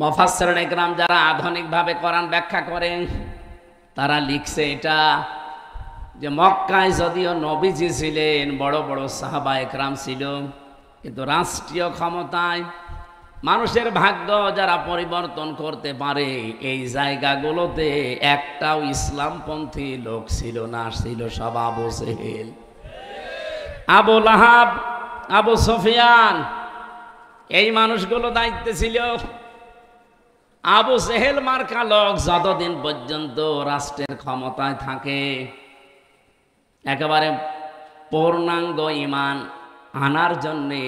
মুফাসসিরিন ইকরাম যারা আধুনিকভাবে কোরআন ব্যাখ্যা করেন তারা লিখছে এটা যে মক্কায় যদিও নবীজি ছিলেন, বড় বড় সাহাবা একরাম ছিল, কিন্তু রাষ্ট্রীয় ক্ষমতায় মানুষের ভাগ্য যারা পরিবর্তন করতে পারে এই জায়গাগুলোতে একটাও ইসলামপন্থী লোক ছিল না, ছিল সব আবু জেহেল, আবু লাহাব, আবু সুফিয়ান। এই মানুষগুলো দায়িত্বে ছিল। আবু জেহেল মার্কা লোক যতদিন পর্যন্ত রাষ্ট্রের ক্ষমতায় থাকে একেবারে পূর্ণাঙ্গ ঈমান আনার জন্যে,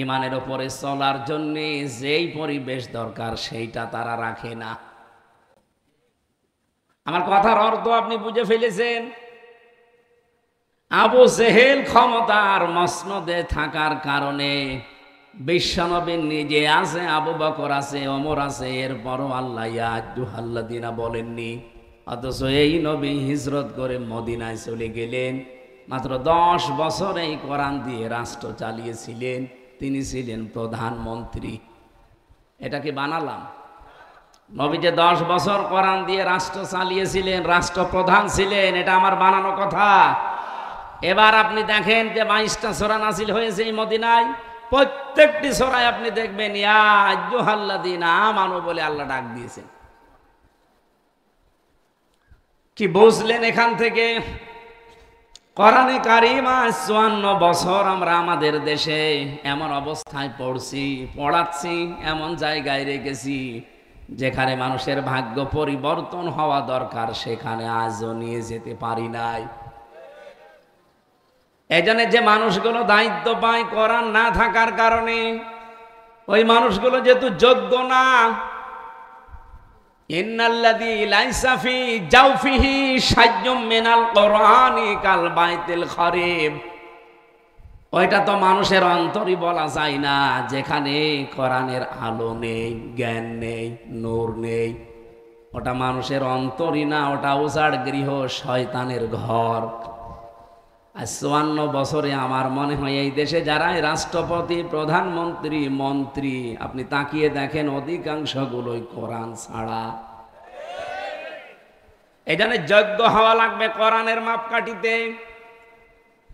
ঈমানের উপরে চলার জন্যে যেই পরিবেশ দরকার সেইটা তারা রাখে না। আমার কথার অর্থ আপনি বুঝে ফেলেছেন। আবু জেহেল ক্ষমতার মসনদে থাকার কারণে বিশ্বনবী নিজে আছে, আবু বকর আছে, ওমর আছে, এরপরও আল্লাহ ইয়া আইয়ুহাল্লাযীনা বলেননি। অথচ এই নবী হিজরত করে মদিনায় চলে গেলেন, মাত্র 10 বছর এই কোরআন দিয়ে রাষ্ট্র চালিয়েছিলেন। তিনি ছিলেন প্রধানমন্ত্রী। এটা কি বানালাম? নবী যে 10 বছর কোরআন দিয়ে রাষ্ট্র চালিয়েছিলেন, রাষ্ট্রপ্রধান ছিলেন, এটা আমার বানানো কথা। এবার আপনি দেখেন যে 22টা সূরা নাযিল হয়েছে এই মদিনায়। প্রত্যেকটি সূরায় আপনি দেখবেন ইয়া আইয়ুহাল্লাযীনা আমানু বলে আল্লাহ ডাক দিয়েছেন। কি বুঝলেন এখান থেকে? কোরআনে কারীম 54 বছর আমরা আমাদের দেশে এমন অবস্থায় পড়াচ্ছি, এমন জায়গায় রেখেছি যেখানে মানুষের ভাগ্য পরিবর্তন হওয়া দরকার, সেখানে আজও নিয়ে যেতে পারি নাই। এজন্য যে মানুষগুলো দায়িত্ব পায় কোরআন না থাকার কারণে, ওই মানুষগুলো যেহেতু যোগ্য না। ইন্নাল্লাযী লাইসা ফি জাওফিহি শাইয়্যুম মিনাল কোরআনি কাল বাইতিল খরিব, ওইটা তো মানুষের অন্তরই বলা যায় না, যেখানে কোরআনের আলো নেই, জ্ঞান নেই, নূর নেই। ওটা মানুষের অন্তরই না, ওটা উজাড় গৃহ, শয়তানের ঘর। আর 54 বছরে আমার মনে হয় এই দেশে যারা রাষ্ট্রপতি, প্রধানমন্ত্রী, মন্ত্রী, আপনি তাকিয়ে দেখেন অধিকাংশগুলোই কোরআন ছাড়া। এই জন্য যোগ্য হওয়া লাগবে কোরআনের মাপকাঠিতে।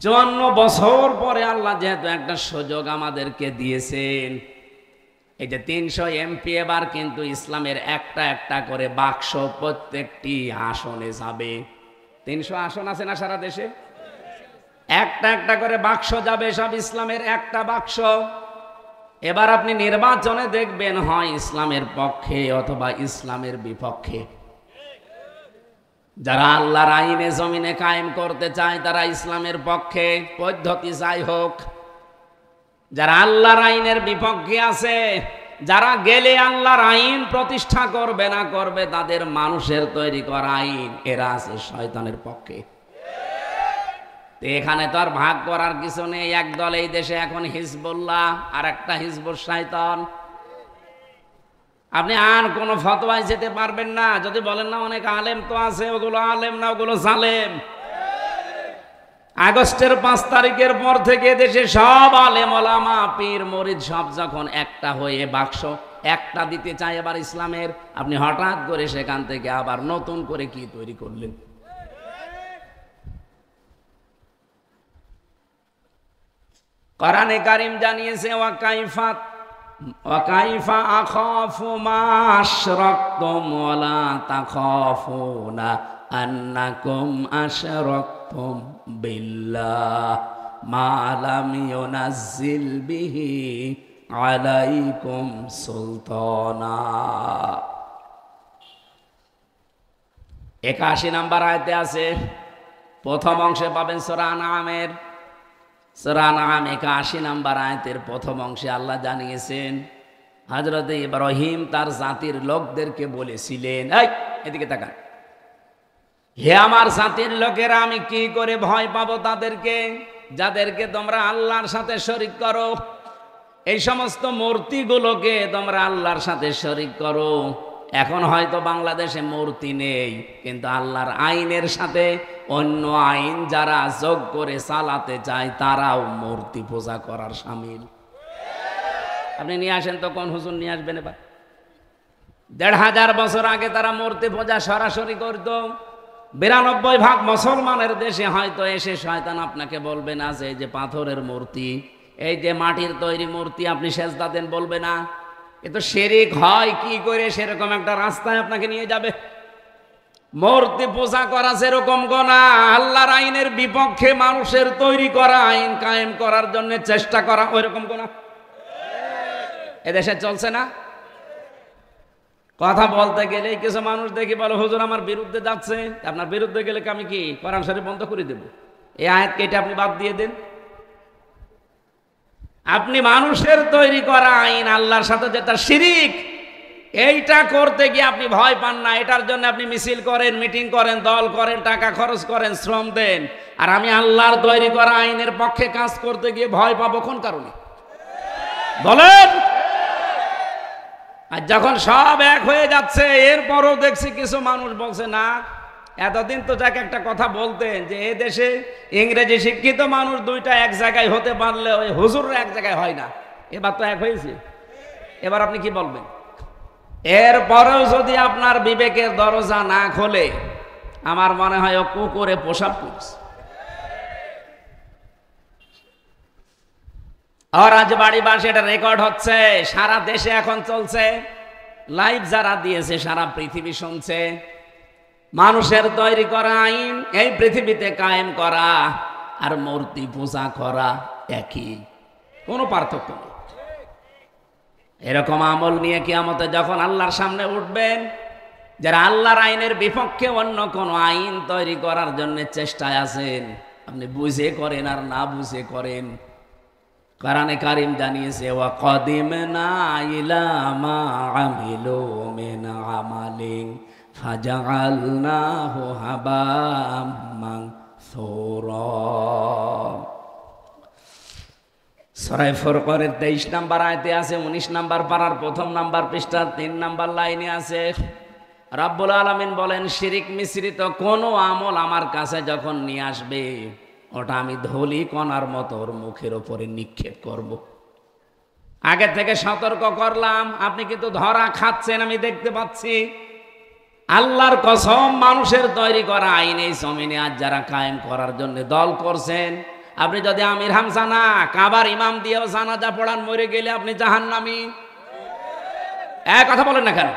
54 বছর পরে আল্লাহ যেহেতু একটা সুযোগ আমাদেরকে দিয়েছেন, এই যে 300 এমপি এবার কিন্তু ইসলামের একটা একটা করে বাক্স প্রত্যেকটি আসনে যাবে। 300 আসন আছে না সারা দেশে? একটা একটা করে বাক্স যাবে, সব ইসলামের একটা বাক্স। এবার আপনি নির্বাচনে দেখবেন হয় ইসলামের পক্ষে অথবা ইসলামের বিপক্ষে। যারা আল্লাহর আইনে জমিনে কায়েম করতে চায় তারা ইসলামের পক্ষে, পদ্ধতি যাই হোক। যারা আল্লাহর আইনের বিপক্ষে আছে, যারা গেলে আল্লাহর আইন প্রতিষ্ঠা করবে না করবে তাদের মানুষের তৈরি করা আইন, এরা আছে শয়তানের পক্ষে। এখানে তো আর ভাগ করার কিছু নেই। এক দল এই দেশে এখন হিজবুল্লাহ, আর একটা হিজবুল শয়তান। আপনি আর কোন ফতোয়ায় যেতে পারবেন না যদি বলেন না অনেক আলেম তো আছে, ওগুলো আলেম না, ওগুলো জালেম। আগস্টের 5 তারিখের পর থেকে দেশে সব আলেম ওলামা, পীর মুরিদ সব যখন একটা হয়ে বাক্স একটা দিতে চায় এবার ইসলামের, আপনি হঠাৎ করে সেখান থেকে আবার নতুন করে কি তৈরি করলেন? কোরআনে কারীম জানিয়েছে ওয়া কাইফা আখাফু মা আশরাকতুম ওয়া লা তাখাফুনা আন্নাকুম আশরাকতুম বিল্লাহ মা লাম ইউনাজ্জিল বিহি আলাইকুম সুলতানা। 81 নম্বর আয়াতে আছে, প্রথম অংশে পাবেন সূরা আনআমের। সূরা আনআম 81 নম্বর আয়াতের প্রথম অংশে আল্লাহ জানিয়েছেন হযরত ইব্রাহিম তার জাতির লোকদেরকে বলেছিলেন, এই এদিকে তাকান, হে আমার জাতির লোকেরা, আমি কি করে ভয় পাবো তাদেরকে যাদেরকে তোমরা আল্লাহর সাথে শরীক করো। এই সমস্ত মূর্তিগুলোকে তোমরা আল্লাহর সাথে শরীক করো। এখন হয়তো বাংলাদেশে মূর্তি নেই, কিন্তু আল্লাহর আইনের সাথে অন্য আইন যারা যোগ করে চালাতে চায় তারাও মূর্তি পূজা করার শামিল। আপনি নিয়ে আসেন তো, কোন হুজুর নিয়ে আসবেন এবার? ১,৫০০ বছর আগে তারা মূর্তি পূজা সরাসরি করত। ৯২% মুসলমানের দেশে হয়তো এসে শয়তান আপনাকে বলবে না যে এই যে পাথরের মূর্তি, এই যে মাটির তৈরি মূর্তি আপনি সেজদা দেন, বলবে না। কিন্তু শিরক হয় কি করে, সেরকম একটা রাস্তায় আপনাকে নিয়ে যাবে। মূর্তি পূজা করা যেরকম গুনাহ, আল্লাহর আইনের বিপক্ষে মানুষের তৈরি করা আইন কায়েম করার জন্য চেষ্টা করা ওইরকম গুনাহ। এদেশে চলছে না? কথা বলতে গেলে কিছু মানুষ দেখি বলে হুজুর আমার বিরুদ্ধে যাচ্ছে। আপনার বিরুদ্ধে গেলে আমি কি কোরআন শরীফ বন্ধ করে দেব? এই আয়াত কেটে আপনি বাদ দিয়ে দেন। আপনি মানুষের তৈরি করা আইন, আল্লাহর সাথে যেটা শিরিক, এইটা করতে গিয়ে আপনি ভয় পান না। এটার জন্য আপনি মিছিল করেন, মিটিং করেন, দল করেন, টাকা খরচ করেন, শ্রম দেন। আর আমি আল্লাহর তৈরি করা আইনের পক্ষে কাজ করতে গিয়ে ভয় পাবো কোন কারণে বলেন? আর যখন সব এক হয়ে যাচ্ছে, এরপরও দেখছি কিছু মানুষ বলছে না। এতদিন তো যাকে একটা কথা বলতেন যে এ দেশে ইংরেজি শিক্ষিত মানুষ দুইটা এক জায়গায় হতে পারলে ওই হুজুররা এক জায়গায় হয় না। এবার তো এক হয়েছে, এবার আপনি কি বলবেন? এরপরেও যদি আপনার বিবেকের দরজা না খোলে, আমার মনে হয় ও কুকুরে পোশাক করছে। আর আজ বাড়ি বাসে এটা রেকর্ড হচ্ছে, সারা দেশে এখন চলছে, লাইভ যারা দিয়েছে সারা পৃথিবী শুনছে। মানুষের তৈরি করা আইন এই পৃথিবীতে কায়েম করা আর মূর্তি পূজা করা একই, কোনো পার্থক্য নেই। এরকম আমল নিয়ে কিয়ামতে যখন আল্লাহর সামনে উঠবেন, যারা আল্লাহর আইনের বিপক্ষে অন্য কোন আইন তৈরি করার জন্য চেষ্টায় আছেন, আপনি বুঝে করেন আর না বুঝে করেন, কোরআনে কারীম জানিয়েছে ওয়া কাদিমনা ইলা মা আমিলু মিন আমালিন ফাজআলনাহু হাবাম মানসুরা। সূরা ফুরকানের ২৩ নম্বর আয়াতে আছে, ১৯ নম্বর পারার ১ম নম্বর পৃষ্ঠার ৩ নম্বর লাইনে আছে। রব্বুল আলামিন বলেন, শিরিক মিশ্রিত কোনো আমল আমার কাছে যখন নিয়ে আসবে, ওটা আমি ধূলি কণার মতো ওর মুখের উপরে নিক্ষেপ করব। আগে থেকে সতর্ক করলাম, আপনি কিন্তু ধরা খাচ্ছেন, আমি দেখতে পাচ্ছি। আল্লাহর কসম, মানুষের তৈরি করা আইন এই জমিনে আজ যারা কায়েম করার জন্য দল করছেন, আপনি যদি আমির হামজা না কাবার ইমাম দিয়েও জানাজা পড়ান, মরে গেলে আপনি জাহান্নামী। এক কথা বলেন না কেন?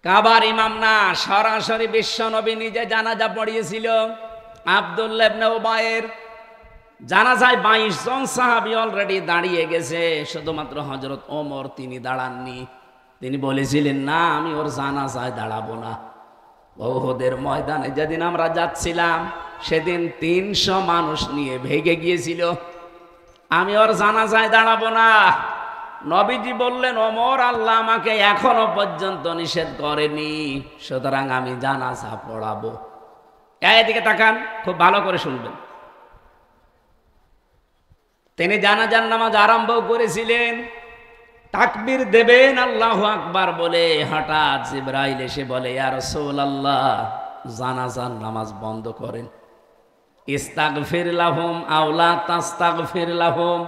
কাবার ইমাম না, সরাসরি বিশ্ব নবী নিজে জানাজা পড়িয়েছিল। আব্দুল্লাহ ইবনে উবাইয়ের জানাজায় 22 জন সাহাবী অলরেডি দাঁড়িয়ে গেছে, শুধুমাত্র হযরত ওমর তিনি দাঁড়াননি। তিনি বলেছিলেন না, আমি ওর জানাজায় দাঁড়াবো না। উহুদের ময়দানে যেদিন আমরা যাচ্ছিলাম, সেদিন 300 মানুষ নিয়ে ভেগে গিয়েছিল। আমি ওর জানাজায় দাঁড়াবো না। নবীজি বললেন, ওমর, আল্লাহ আমাকে এখনো পর্যন্ত নিষেধ করেনি, সুতরাং আমি জানাজা পড়াবো। এদিকে তাকান, খুব ভালো করে শুনবেন। তিনি জানাজার নামাজ আরম্ভ করেছিলেন, তাকবীর দেবেন আল্লাহু আকবার বলে, হঠাৎ জিবরাইল এসে বলে, ইয়া রাসূলুল্লাহ, জানাজার নামাজ বন্ধ করেন। ইস্তাগফির লাহুম আও লা তাস্তাগফির লাহুম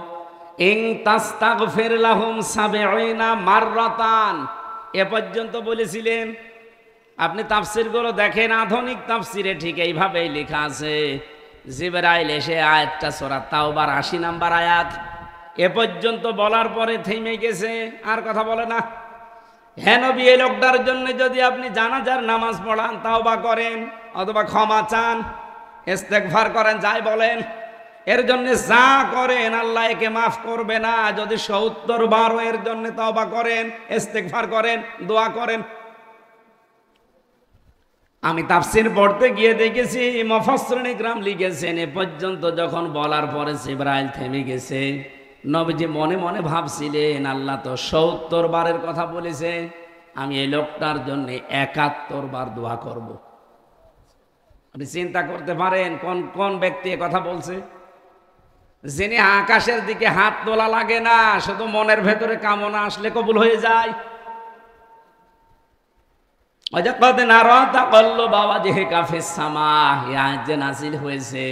ইন তাস্তাগফির লাহুম ৭০ মাররাতান। এ পর্যন্ত বলেছিলেন। আপনি তাফসীরগুলো দেখেন, আধুনিক তাফসীরে ঠিক এইভাবেই লেখা আছে। জিবরাইল এসে আয়াতটা সূরা তাওবার ৮০ নম্বর আয়াত এ পর্যন্ত বলার পরে থেমে গেছে, আর কথা বলে না। হ্যাঁ নবী, এই লোকটার জন্য যদি আপনি জানাজার নামাজ পড়ান, তাওবা করেন, অথবা ক্ষমা চান, ইস্তেগফার করেন, যাই বলেন, এর জন্য যা করেন আল্লাহ একে মাফ করবে না। যদি ৭০ বারও এর জন্য তাওবা করেন, ইস্তেগফার করেন, দোয়া করেন। আমি তাফসীর পড়তে গিয়ে দেখেছি মুফাসসিরিন ইকরাম লিখেছেন, এ পর্যন্ত যখন বলার পরে জিবরাইল থেমে গেছে, নবীজি মনে মনে ভাবছিলেন, আল্লাহ তো ৭০ বারের কথা বলেছে, আমি এই লোকটার জন্য ৭১ বার দোয়া করব। আপনি চিন্তা করতে পারেন কোন কোন ব্যক্তি কথা বলছে? যিনি আকাশের দিকে হাত তোলা লাগে না, শুধু মনের ভেতরে কামনা আসলে কবুল হয়ে যায়। ওয়াজাকাদ নারা তাকাল্লুবা ওয়াজহিকা ফিস সামা, ইয়া যে নাযিল হয়েছে,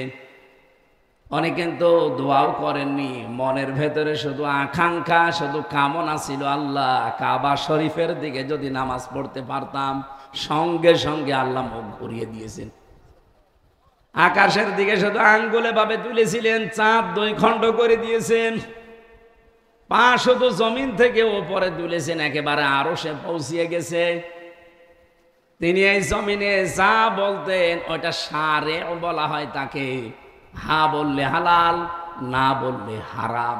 অনেকে কিন্তু দোয়াও করেননি, মনের ভেতরে শুধু আকাঙ্ক্ষা, শুধু কামনা ছিল, আল্লাহ কাবা শরীফের দিকে যদি নামাজ পড়তে পারতাম। সঙ্গে সঙ্গে আল্লাহ মুখ ঘুরিয়ে দিয়েছেন। আকাশের দিকে শুধু আঙ্গুলে ভাবে তুলেছিলেন, চাঁদ 2 খণ্ড করে দিয়েছেন। পা শুধু জমিন থেকে ওপরে তুলেছেন, একেবারে আরশে পৌঁছিয়ে গেছে। তিনি এই জমিনে যা বলতেন ওইটা সারে বলা হয় তাকে। হা বললে হালাল, না বললে হারাম।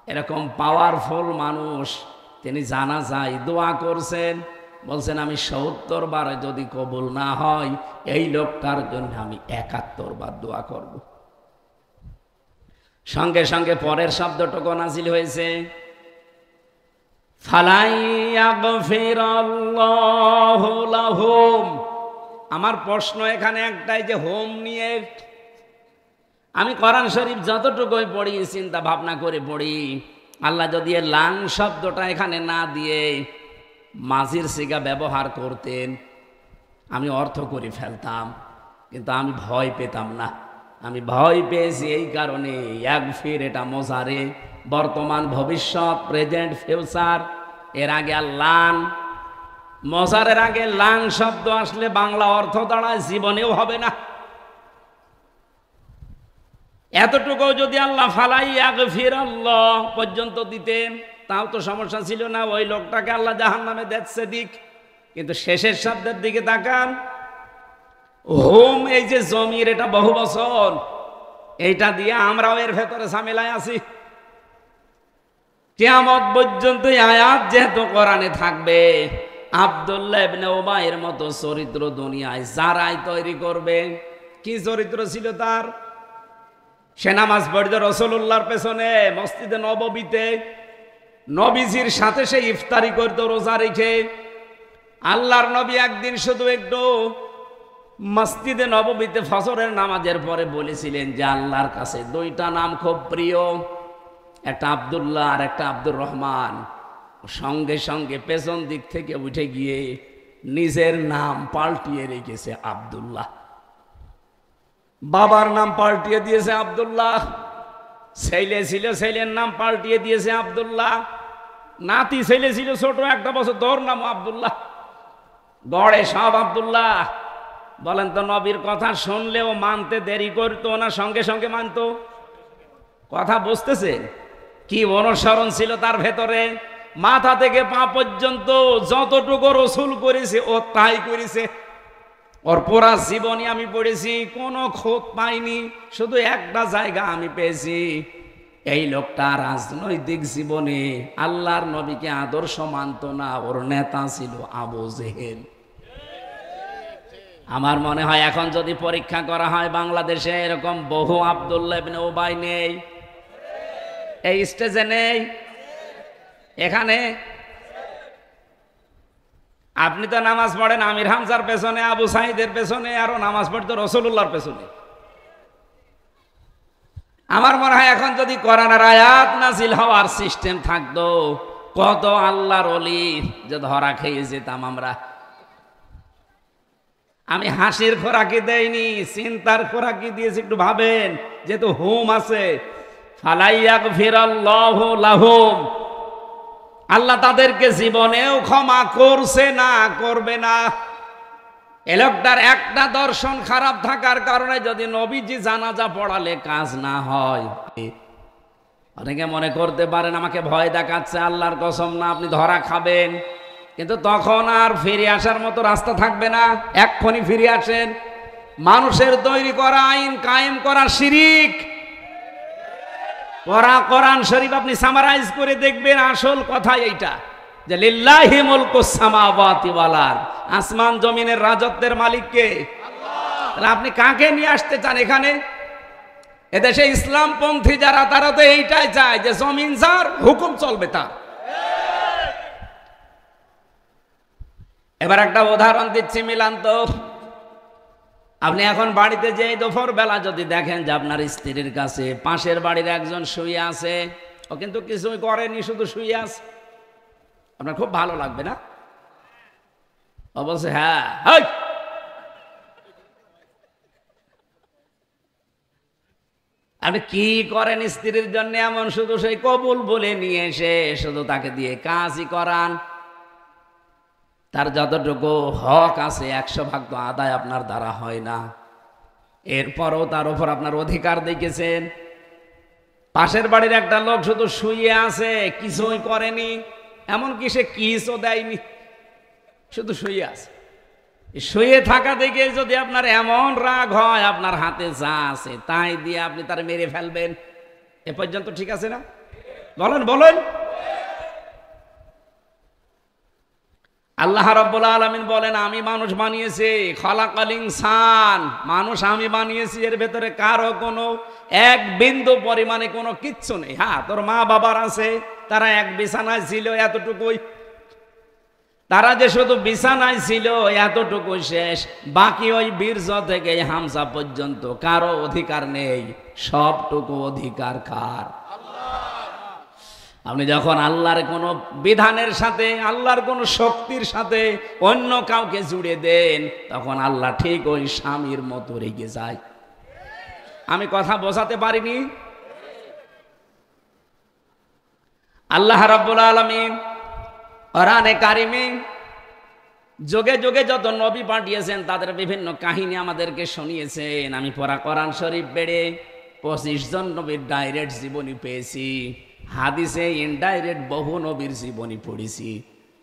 এরকম পাওয়ারফুল মানুষ তিনি জানা যায় দোয়া করছেন, বলছেন আমি 70 বার যদি কবুল না হয় এই লোকটার জন্য আমি 71 বার দোয়া করব। সঙ্গে সঙ্গে পরের শব্দটুকু নাজিল হয়েছে, ফালাইয়াগফিরাল্লাহু লাহুম। আমার প্রশ্ন এখানে একটাই, যে হোম নিয়ে আমি কোরআন শরীফ যতটুকুই পড়ি, চিন্তা ভাবনা করে পড়ি, আল্লাহ যদি লাং শব্দটা এখানে না দিয়ে মাজির সিগা ব্যবহার করতেন আমি অর্থ করে ফেলতাম, কিন্তু আমি ভয় পেতাম না। আমি ভয় পেয়েছি এই কারণে, ইয়াগফির এটা মোজারে, বর্তমান ভবিষ্যৎ, প্রেজেন্ট ফিউচার। এর আগে লান, মোজারের আগে লাং শব্দ আসলে বাংলা অর্থ দাঁড়ায় জীবনেও হবে না। এতটুকু যদি আল্লাহ ফালাইয়াগফিরাল্লাহ পর্যন্ত দিতেন তাও তো সমস্যা ছিল না, ওই লোকটাকে আল্লাহ জাহান্নামে দিচ্ছে দিক। কিন্তু শেষের শব্দের দিকে তাকান, হোম এই যে জমির, এটা বহু বছর, এইটা দিয়ে আমরাও এর ভেতরে ঝামেলায় আছি। কিয়ামত পর্যন্ত আয়াত যেহেতু কোরআনে থাকবে, আব্দুল্লাহ ইবনে উবাইয়ের মতো চরিত্র দুনিয়ায় যারাই তৈরি করবে। কি চরিত্র ছিল তার? সে নামাজ পড়তো রাসূলুল্লাহর পেছনে মসজিদে নববীতে, নবীজির সাথে সে ইফতারি করতো রোজা রেখে। আল্লাহর নবী একদিন শুধু একটু মসজিদে নববীতে ফজরের নামাজের পরে বলেছিলেন যে আল্লাহর কাছে 2টা নাম খুব প্রিয়, একটা আব্দুল্লাহ আর একটা আব্দুর রহমান। সঙ্গে সঙ্গে পেছন দিক থেকে উঠে গিয়ে নিজের নাম পাল্টিয়ে রেখেছে আব্দুল্লাহ, বাবার নাম পাল্টিয়ে দিয়েছে আব্দুল্লাহ, ছেলে ছিল ছেলের নাম পাল্টিয়ে দিয়েছে আব্দুল্লাহ, নাতি ছেলে ছিল ছোট 1 বছর, তোর নাম আব্দুল্লাহ, গড়ে সব আব্দুল্লাহ। বলেন তো নবীর কথা শুনলেও মানতে দেরি করতো না, সঙ্গে সঙ্গে মানতো? কথা বুঝতেছেন? কি অনুসরণ ছিল তার ভেতরে, মাথা থেকে পা পর্যন্ত যতটুকু রসুল করেছে ও তাই করেছে। ওর পুরা জীবনী আমি পড়েছি, কোনো খোঁজ পাইনি, শুধু একটা জায়গা আমি পেয়েছি, এই লোকটা রাজনৈতিক জীবনে আল্লাহর নবীকে আদর্শ মানত না, ওর নেতা ছিল আবু জেহেল। আমার মনে হয় এখন যদি পরীক্ষা করা হয় বাংলাদেশে এরকম বহু আব্দুল্লাহ ইবনে উবাই নেই, এই স্টেজে নেই, এখানে। আপনি তো নামাজ পড়েন আমির হামজার পেছনে, আবু সাইদের পেছনে, আরো নামাজ পড়তো রাসূলুল্লাহর পেছনে। আমার মনে হয় এখন যদি কোরআনের আয়াত নাজিল হওয়ার সিস্টেম থাকতো, কত আল্লাহর ওলি যে ধরা খেয়ে যেতাম আমরা। আমি হাসির খোরাকি দেইনি, চিন্তার খোরাকি দিয়েছি। একটু ভাবেন, যেহেতু হুম আছে, ফালাইয়াগফিরাল্লাহু লাহুম, আল্লাহ তাদেরকে জীবনেও ক্ষমা করছে না, করবে না। এ লোকটার একটা দর্শন খারাপ থাকার কারণে যদি নবীজি জানাজা পড়ালে কাজ না হয়, অনেকে মনে করতে পারেন আমাকে ভয় দেখাচ্ছে, আল্লাহর কসম না আপনি ধরা খাবেন। কিন্তু তখন আর ফিরে আসার মতো রাস্তা থাকবে না, এক্ষুনি ফিরে আসেন। মানুষের তৈরি করা আইন কায়েম করা শিরিক। কোরআন শরীফ আপনি সামারাইজ করে দেখবেন, আসল কথা এইটা যে লিল্লাহি মুলকুস সামাওয়াতি ওয়াল আরদ, আসমান জমিনের রাজত্বের মালিক কে? আল্লাহ। তাহলে আপনি কাকে নিয়ে আসতে চান এখানে? এদেশে ইসলামপন্থী যারা, তারা তো এইটাই চায় যে জমিন যার, হুকুম চলবে তার। এবার একটা উদাহরণ দিচ্ছি, মিলান তো। আপনি এখন বাড়িতে যে দুপুর বেলা যদি দেখেন যে আপনার স্ত্রীর কাছে পাশের বাড়ির একজন শুয়ে আছে, ও কিন্তু কিছুই করেনি, শুধু শুয়ে আছে, আপনার খুব ভালো লাগবে না? ও বলছে হ্যাঁ, আপনি কি করেন স্ত্রীর জন্য এমন? শুধু সেই কবুল বলে নিয়ে এসে শুধু তাকে দিয়ে কাজই করান। তার যতটুকু হক আছে 100 ভাগ তো আদায় আপনার দ্বারা হয় না। এরপরও তার উপর আপনার অধিকার দেখেছেন। পাশের বাড়ির একটা লোক শুধু শুয়ে আছে, কিছুই করেনি, এমনকি সে কিছু দেয়নি, শুধু শুয়ে আছে। শুয়ে থাকা দেখে যদি আপনার এমন রাগ হয়, আপনার হাতে যা আছে তাই দিয়ে আপনি তার মেরে ফেলবেন, এ পর্যন্ত ঠিক আছে না? বলেন বলেন। আল্লাহ রাব্বুল আলামিন বলেন, আমি মানুষ বানিয়েছি, খলাকাল ইনসান, মানুষ আমি বানিয়েছি, এর ভেতরে কারো কোনো এক বিন্দু পরিমাণে কোনো কিচ্ছু নেই। হ্যাঁ, তোর মা বাবার আছে, তারা এক বিছানায় ছিল, এতটুকুই। তারা যে শুধু বিছানায় ছিল এতটুকুই শেষ, বাকি ওই বীর্য থেকে হামসা পর্যন্ত কারো অধিকার নেই, সবটুকু অধিকার কার? আপনি যখন আল্লাহর কোনো বিধানের সাথে, আল্লাহর কোনো শক্তির সাথে অন্য কাউকে জুড়ে দেন, তখন আল্লাহ ঠিক ওই স্বামীর মতো রেগে যায়। আমি কথা বোঝাতে পারিনি? আল্লাহ রাব্বুল আলামিন কোরআনে কারিমে যুগে যুগে যত নবী পাঠিয়েছেন তাদের বিভিন্ন কাহিনী আমাদেরকে শুনিয়েছেন। আমি পড়া কোরআন শরীফ বেড়ে 25 জন নবীর ডাইরেক্ট জীবনী পেয়েছি, হাদিসে ইনডাইরেক্ট বহু নবীর জীবনী পড়েছি।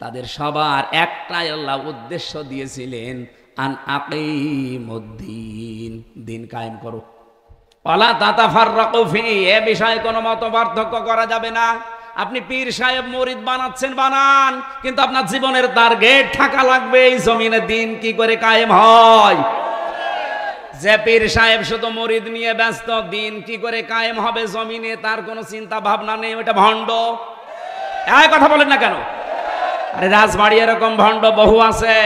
তাদের সবার একটাই আল্লাহ উদ্দেশ্য দিয়েছিলেন, আন আকিমুদ্দিন, দিন কায়েম করো, ওয়ালা তাতাফাররাকু ফি, এ বিষয়ে কোনো মত পার্থক্য করা যাবে না। আপনি পীর সাহেব মুরিদ বানাচ্ছেন, বানান, কিন্তু আপনার জীবনের টার্গেট থাকা লাগবে, এই জমিনে দিন কি করে কায়েম হয়। যে পীর সাহেব শুধু মুরিদ নিয়ে ব্যস্ত, দিন কি করে কায়েম হবে জমিনে তার কোনো চিন্তা ভাবনা নেই, ওটা ভণ্ড। এই কথা বলেন না কেন? আরে রাজবাড়ি এরকম ভণ্ড বহু আছে,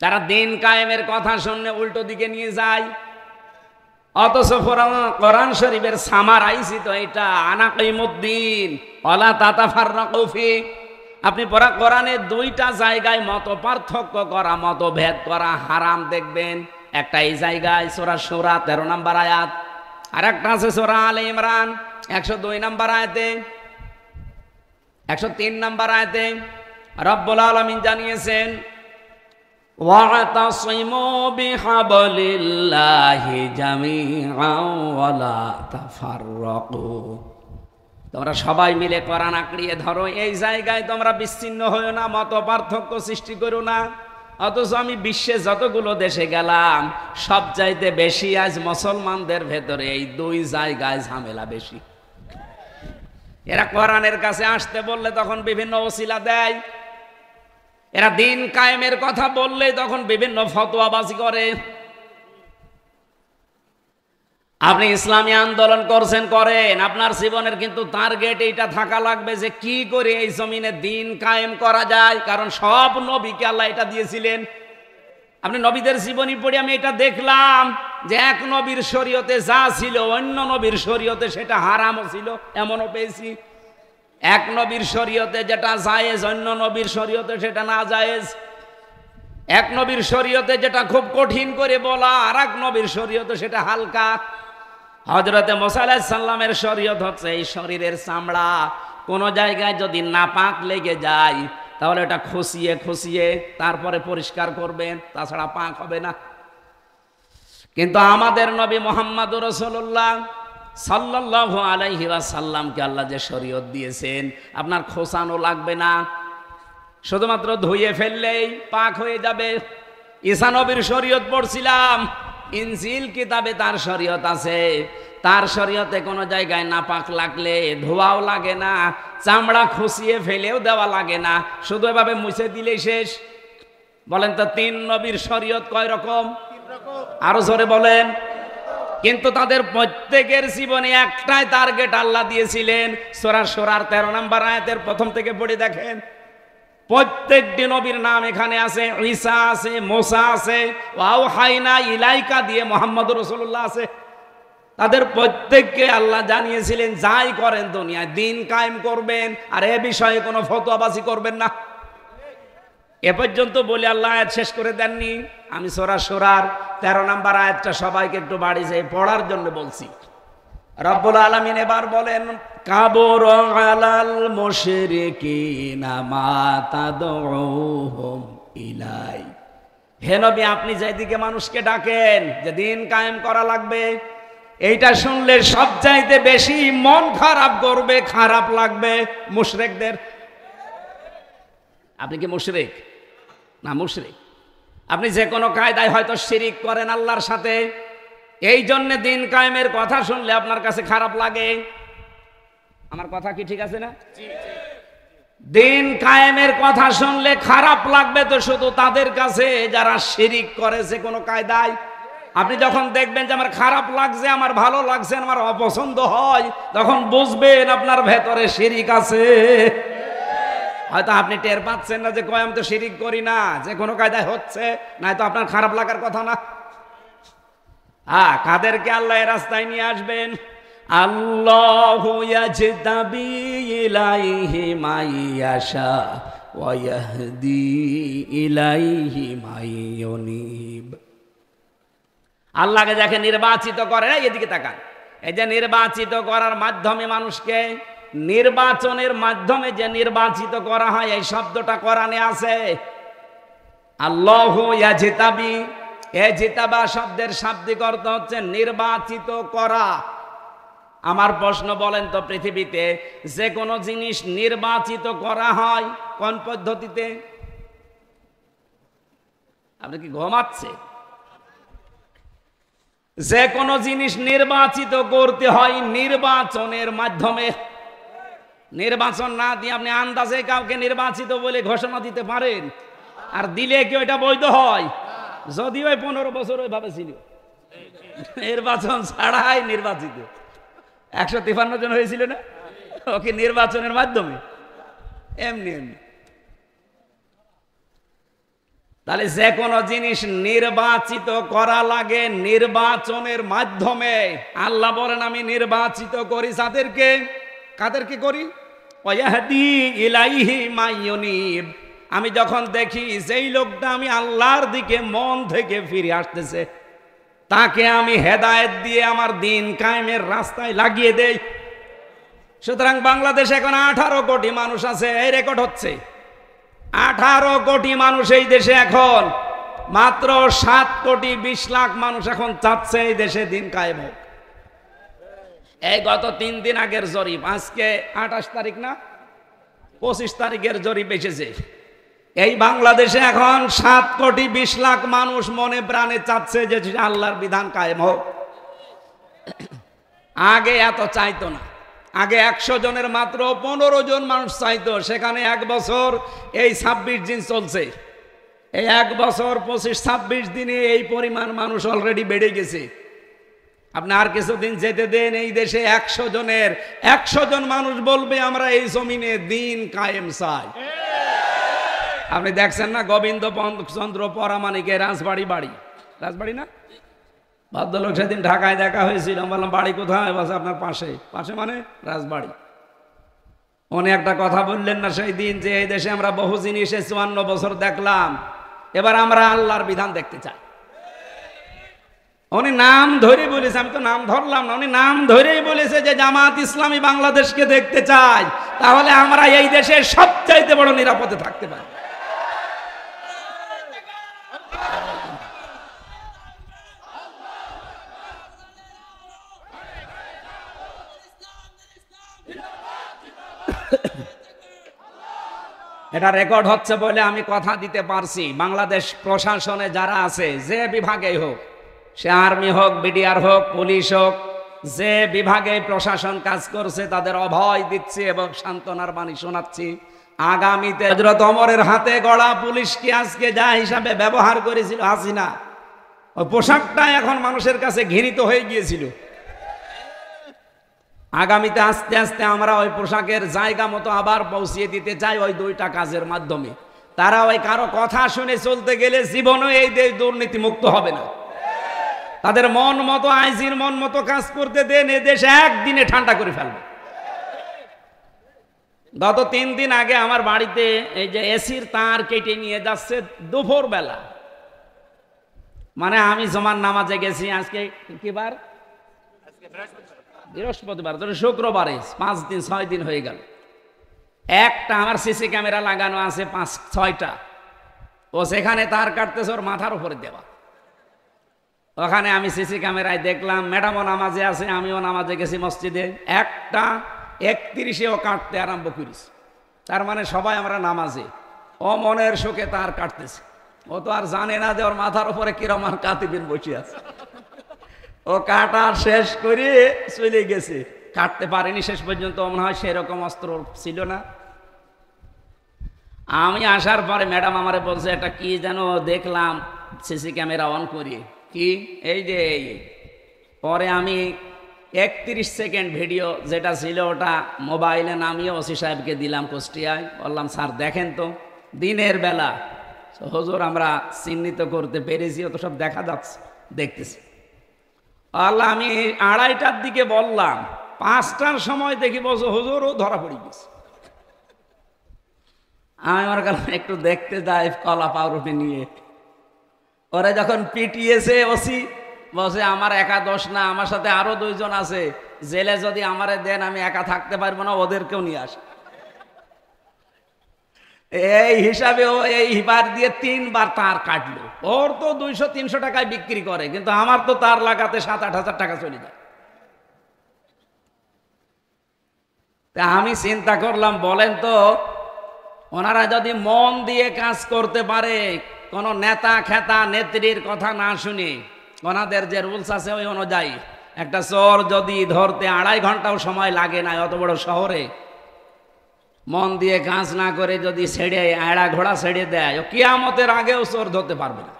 তারা দিন কায়েমের কথা শুনলে উল্টো দিকে নিয়ে যায়। অথচ কোরআন শরীফের সামারাইছি তো এটা, আনা কিমুদ্দিন ওয়ালা তাতাফাররাকু ফি। আপনি পড়া কোরআনে দুইটা জায়গায় মত পার্থক্য করা, মতভেদ করা হারাম দেখবেন। একটা এই জায়গায় সূরা শুরা 13 নম্বর আয়াত, আর একটা আছে সূরা আলে ইমরান 102 নম্বর আয়াতে, 103 নম্বর আয়াতে রব্বুল আলামিন জানিয়েছেন, ওয়াতাসিমু বিহাবলিল্লাহি জামিআন ওয়ালা তাফাররাকু, তোমরা সবাই মিলে কোরআন আঁকড়িয়ে ধরো, এই জায়গায় তোমরা বিচ্ছিন্ন হয়ো না, মত পার্থক্য সৃষ্টি করো না। অথচ আমি বিশ্বে যতগুলো দেশে গেলাম সব চাইতে বেশি আজ মুসলমানদের ভেতরে এই দুই জায়গায় ঝামেলা বেশি। এরা কোরআনের কাছে আসতে বললে তখন বিভিন্ন ওসিলা দেয়, এরা দিন কায়েমের কথা বললে তখন বিভিন্ন ফতোয়াবাজি করে। আপনি ইসলামী আন্দোলন করছেন, করেন, আপনার জীবনের কিন্তু টার্গেট এইটা থাকা লাগবে যে কি করে এই জমিনে দিন কায়েম করা যায়, কারণ সব নবীকে আল্লাহ এটা দিয়েছিলেন। আপনি নবীদের জীবনী পড়ে আমি এটা দেখলাম যে এক নবীর শরীয়তে যা ছিল অন্য নবীর শরীয়তে সেটা হারামও ছিল, এমনও পেয়েছি। এক নবীর শরীয়তে যেটা জায়েজ অন্য নবীর শরীয়তে সেটা না জায়েজ। এক নবীর শরীয়তে যেটা খুব কঠিন করে বলা, আর এক নবীর শরীয়তে সেটা হালকা। হযরতে মুসা আলাইহিস সালামের শরীয়ত হচ্ছে এই শরীরের চামড়া কোন জায়গায় যদি নাপাক লেগে যায় তাহলে এটা খুশিয়ে খুশিয়ে তারপরে পরিষ্কার করবেন, তাছাড়া পাক হবে না। কিন্তু আমাদের নবী মুহাম্মদুর রাসূলুল্লাহ সাল্লাল্লাহু আলাইহি ওয়াসাল্লামকে আল্লাহ যে শরীয়ত দিয়েছেন, আপনার খোসানো লাগবে না, শুধুমাত্র ধুয়ে ফেললেই পাক হয়ে যাবে। ঈসা নবীর শরীয়ত পড়ছিলাম, ইনজিল কিতাবে তার শরীয়ত আছে, তার শরীয়তে কোনো জায়গায় নাপাক লাগলে ধোয়াও লাগে না, চামড়া খুশিয়ে ফেলেও দেওয়া লাগে না, শুধু এভাবে মুছে দিলেই শেষ। বলেন তো তিন নবীর শরীয়ত কয় রকম? আরো জোরে বলেন। কিন্তু তাদের প্রত্যেকের জীবনে একটাই টার্গেট আল্লাহ দিয়েছিলেন। সূরা শুরার 13 নম্বর আয়াতের প্রথম থেকে পড়ে দেখেন, প্রত্যেকটি নবীর নাম এখানে আছে, ঈসা আছে, মুসা আছে, ওয়াহাইনা ইলাইকা দিয়ে মুহাম্মদুর রাসূলুল্লাহ আছে। তাদের প্রত্যেককে আল্লাহ জানিয়েছিলেন যাই করেন দুনিয়ায় দিন কায়েম করবেন, আর এ বিষয়ে কোনো ফতোয়াবাজি করবেন না। এ পর্যন্ত বলে আল্লাহ আয়াত শেষ করে দেননি। আমি সূরা সূরার 13 নম্বর আয়াতটা সবাইকে একটু বাড়ি যেয়ে পড়ার জন্য বলছি। রব্বুল আলামিন এবার বলেন, কাবুর আলাল মুশরিকিনা মা তাদউহুম ইলাই। হে নবী, আপনি যেদিকে মানুষকে ডাকেন যে দিন কায়েম করা লাগবে, এইটা শুনলে সবচাইতে বেশি মন খারাপ করবে, খারাপ লাগবে মুশরিকদের। আপনি কি মুশরিক? না, মুশরিক। আপনি যে কোনো কায়দায় হয়তো শিরিক করেন আল্লাহর সাথে, এই জন্য দিন কায়েমের কথা শুনলে আপনার কাছে খারাপ লাগে। আমার কথা কি ঠিক আছে না? দিন কায়েমের কথা শুনলে খারাপ লাগবে তো শুধু তাদের কাছে যারা শিরিক করেছে কোনো কায়দায়। আপনি যখন দেখবেন যে আমার খারাপ লাগছে, আমার ভালো লাগছে, আমার অপছন্দ হয়, তখন বুঝবেন আপনার ভেতরে শিরিক আছে। হয়তো আপনি টের পাচ্ছেন না যে কয় আমি তো শিরিক করি না, যে কোনো কায়দায় হচ্ছে, নাই তো আপনার খারাপ লাগার কথা না। হ্যাঁ, কাদেরকে আল্লাহ এই রাস্তায় নিয়ে আসবেন? আল্লাহু ইয়াজতাবি ইলাইহি মাইয়াশা ওয়া ইয়াহদি ইলাইহি মাইয়ুনিব। আল্লাহকে যাকে নির্বাচিত করে, এদিকে তাকান, এই যে নির্বাচিত করার মাধ্যমে মানুষকে, নির্বাচনের মাধ্যমে যে নির্বাচিত করা হয়, এই শব্দটা কোরআনে আছে। আল্লাহু ইয়াজতাবি, এজিতাবা শব্দের শাব্দিক অর্থ হচ্ছে নির্বাচিত করা। আমার প্রশ্ন, বলেন তো, পৃথিবীতে যে কোনো জিনিস নির্বাচিত করা হয় কোন পদ্ধতিতে? আপনি কি ঘুমাচ্ছে? যে কোনো জিনিস নির্বাচিত করতে হয় নির্বাচনের মাধ্যমে। নির্বাচন না দিয়ে আপনি আন্দাজে কাউকে নির্বাচিত বলে ঘোষণা দিতে পারেন? আর দিলে কি ওইটা বৈধ হয়? যদিও 15 বছর ওইভাবে ছিল, নির্বাচন ছাড়াই নির্বাচিত। 153 জন হয়েছিল না, ওকে নির্বাচনের মাধ্যমে, এমনি এমনি। তাহলে যে কোনো জিনিস নির্বাচিত করা লাগে নির্বাচনের মাধ্যমে। আল্লাহ বলেন, আমি নির্বাচিত করি যাদেরকে। কাদেরকে করি? ওয়াহদি ইলাইহি মাইয়ুনিব। আমি যখন দেখি যেই লোকটা আমি আল্লাহর দিকে মন থেকে ফিরে আসতেছে, তাকে আমি হেদায়েত দিয়ে আমার দিন কায়েমের রাস্তায় লাগিয়ে দেই। সুতরাং বাংলাদেশে এখন 18 কোটি মানুষ আছে, এই রেকর্ড হচ্ছে। 18 কোটি মানুষ এই দেশে, এখন মাত্র 7 কোটি 20 লাখ মানুষ এখন চাচ্ছে এই দেশে দিন কায়েম হোক। এই গত 3 দিন আগের জরিপ, আজকে 28 তারিখ না, 25 তারিখের জরিপ এসেছে। এই বাংলাদেশে এখন 7 কোটি 20 লাখ মানুষ মনে প্রাণে চাচ্ছে যে আল্লাহর বিধান কায়েম হোক। আগে এত চাইতো না। আগে 100 জনের মাত্র 15 জন মানুষ চাইতো, সেখানে 1 বছর এই 26 দিন চলছে। এই 1 বছর 25-26 দিনে এই পরিমাণ মানুষ অলরেডি বেড়ে গেছে। আপনি আর কিছুদিন যেতে দেন, এই দেশে 100 জনের 100 জন মানুষ বলবে আমরা এই জমিনে দিন কায়েম চাই। আপনি দেখছেন না গোবিন্দ চন্দ্র পরামানিকের রাজবাড়ি বাড়ি, রাজবাড়ি না, ভদ্রলোক সেদিন ঢাকায় দেখা হয়েছিল। আমি বললাম বাড়ি কোথায়? বলছে আপনার পাশে। পাশে মানে রাজবাড়ি। উনি একটা কথা বললেন না সেই দিন, যে এই দেশে আমরা বহু জিনিসে 54 বছর দেখলাম, এবার আমরা আল্লাহর বিধান দেখতে চাই। উনি নাম ধরে বলেছে, আমি তো নাম ধরলাম না, উনি নাম ধরেই বলেছে যে জামাত ইসলামী বাংলাদেশকে দেখতে চাই, তাহলে আমরা এই দেশে সবচাইতে বড় নিরাপদে থাকতে পারি। এটা রেকর্ড হচ্ছে বলে আমি কথা দিতে পারছি। বাংলাদেশ প্রশাসনে যারা আছে, যে বিভাগেই হোক, সে আর্মি হোক, বিডিআর হোক, পুলিশ হোক, যে বিভাগে প্রশাসন কাজ করছে তাদের অভয় দিচ্ছি এবং সান্ত্বনার বাণী শোনাচ্ছি। আগামীতে হযরত ওমরের হাতে গড়া পুলিশকে আজকে যা হিসাবে ব্যবহার করেছিল হাসিনা, ওই পোশাকটা এখন মানুষের কাছে ঘৃণিত হয়ে গিয়েছিল। আগামীতে আস্তে আস্তে আমরা ওই পোশাকের জায়গা মতো আবার পৌঁছিয়ে দিতে চাই ওই 2টা কাজের মাধ্যমে। তারা ওই কারো কথা শুনে চলতে গেলে জীবনও এই দেশ দুর্নীতি মুক্ত হবে না। তাদের মন মতো, আইজির মন মতো কাজ করতে দেন, এ দেশ একদিনে ঠান্ডা করে ফেলবে। গত 3 দিন আগে আমার বাড়িতে এই যে এসির তার কেটে নিয়ে যাচ্ছে দুপুর বেলা, মানে আমি জমার নামাজে গেছি। আজকে কি বার? বৃহস্পতিবার, ধরো শুক্রবারে 5 দিন 6 দিন হয়ে গেল। একটা আমার সিসি ক্যামেরা লাগানো আছে 5-6টা, ও সেখানে তার কাটতেছে ওর মাথার উপরে দেওয়া। ওখানে আমি সিসি ক্যামেরায় দেখলাম ম্যাডামও নামাজে আছে, আমিও নামাজে গেছি মসজিদে, 1:31 ও কাটতে আরম্ভ করেছি। তার মানে সবাই আমরা নামাজে, ও মনের শোকে তার কাটতেছে। ও তো আর জানে না যে ওর মাথার উপরে কিরমান কাতিবিন বসে আছে। ও কাটা শেষ করে চলে গেছে, কাটতে পারেনি শেষ পর্যন্ত, মনে হয় সেরকম অস্ত্র ছিল না। আমি আসার পরে ম্যাডাম আমারে বলছে এটা কি যেন দেখলাম সিসি ক্যামেরা অন করিয়ে, কি এই যে পরে আমি 31 সেকেন্ড ভিডিও যেটা ছিল ওটা মোবাইলে নামিয়ে ওসি সাহেবকে দিলাম কুষ্টিয়ায়, বললাম স্যার দেখেন তো, দিনের বেলা হুজুর আমরা চিহ্নিত করতে পেরেছি, ও তো সব দেখা যাচ্ছে, দেখতেছি। আল্লাহ, আমি 2:30টার দিকে বললাম, 5টার সময় দেখি বলছো হুজুর ও ধরা পড়ে গেছে। আমি আমার কাছে একটু দেখতে যাই কলা পাউরুটি নিয়ে, ওরা যখন পিটিয়েছে ওসি বলছে আমার একা দোষ না, আমার সাথে আরো 2 জন আছে, জেলে যদি আমারে দেন আমি একা থাকতে পারবো না, ওদেরকেও নিয়ে আসে। এই হিসাবে ও এই হিবার দিয়ে 3 বার তার কাটলো। ওর তো 200-300 টাকায় বিক্রি করে, কিন্তু আমার তো তার লাগাতে 7-8 হাজার টাকা চলে যায়। তা আমি চিন্তা করলাম, বলেন তো ওনারা যদি মন দিয়ে কাজ করতে পারে, কোন নেতা খেতা নেত্রীর কথা না শুনে, ওনাদের যে রুলস আছে ওই অনুযায়ী, একটা চোর যদি ধরতে 2.5 ঘন্টাও সময় লাগে না অত বড় শহরে, মন দিয়ে কাজ না করে যদি ছেড়ে আড়া ঘোড়া ছেড়ে দেয়, ও কিয়ামতের আগেও চোর ধরতে পারবে না,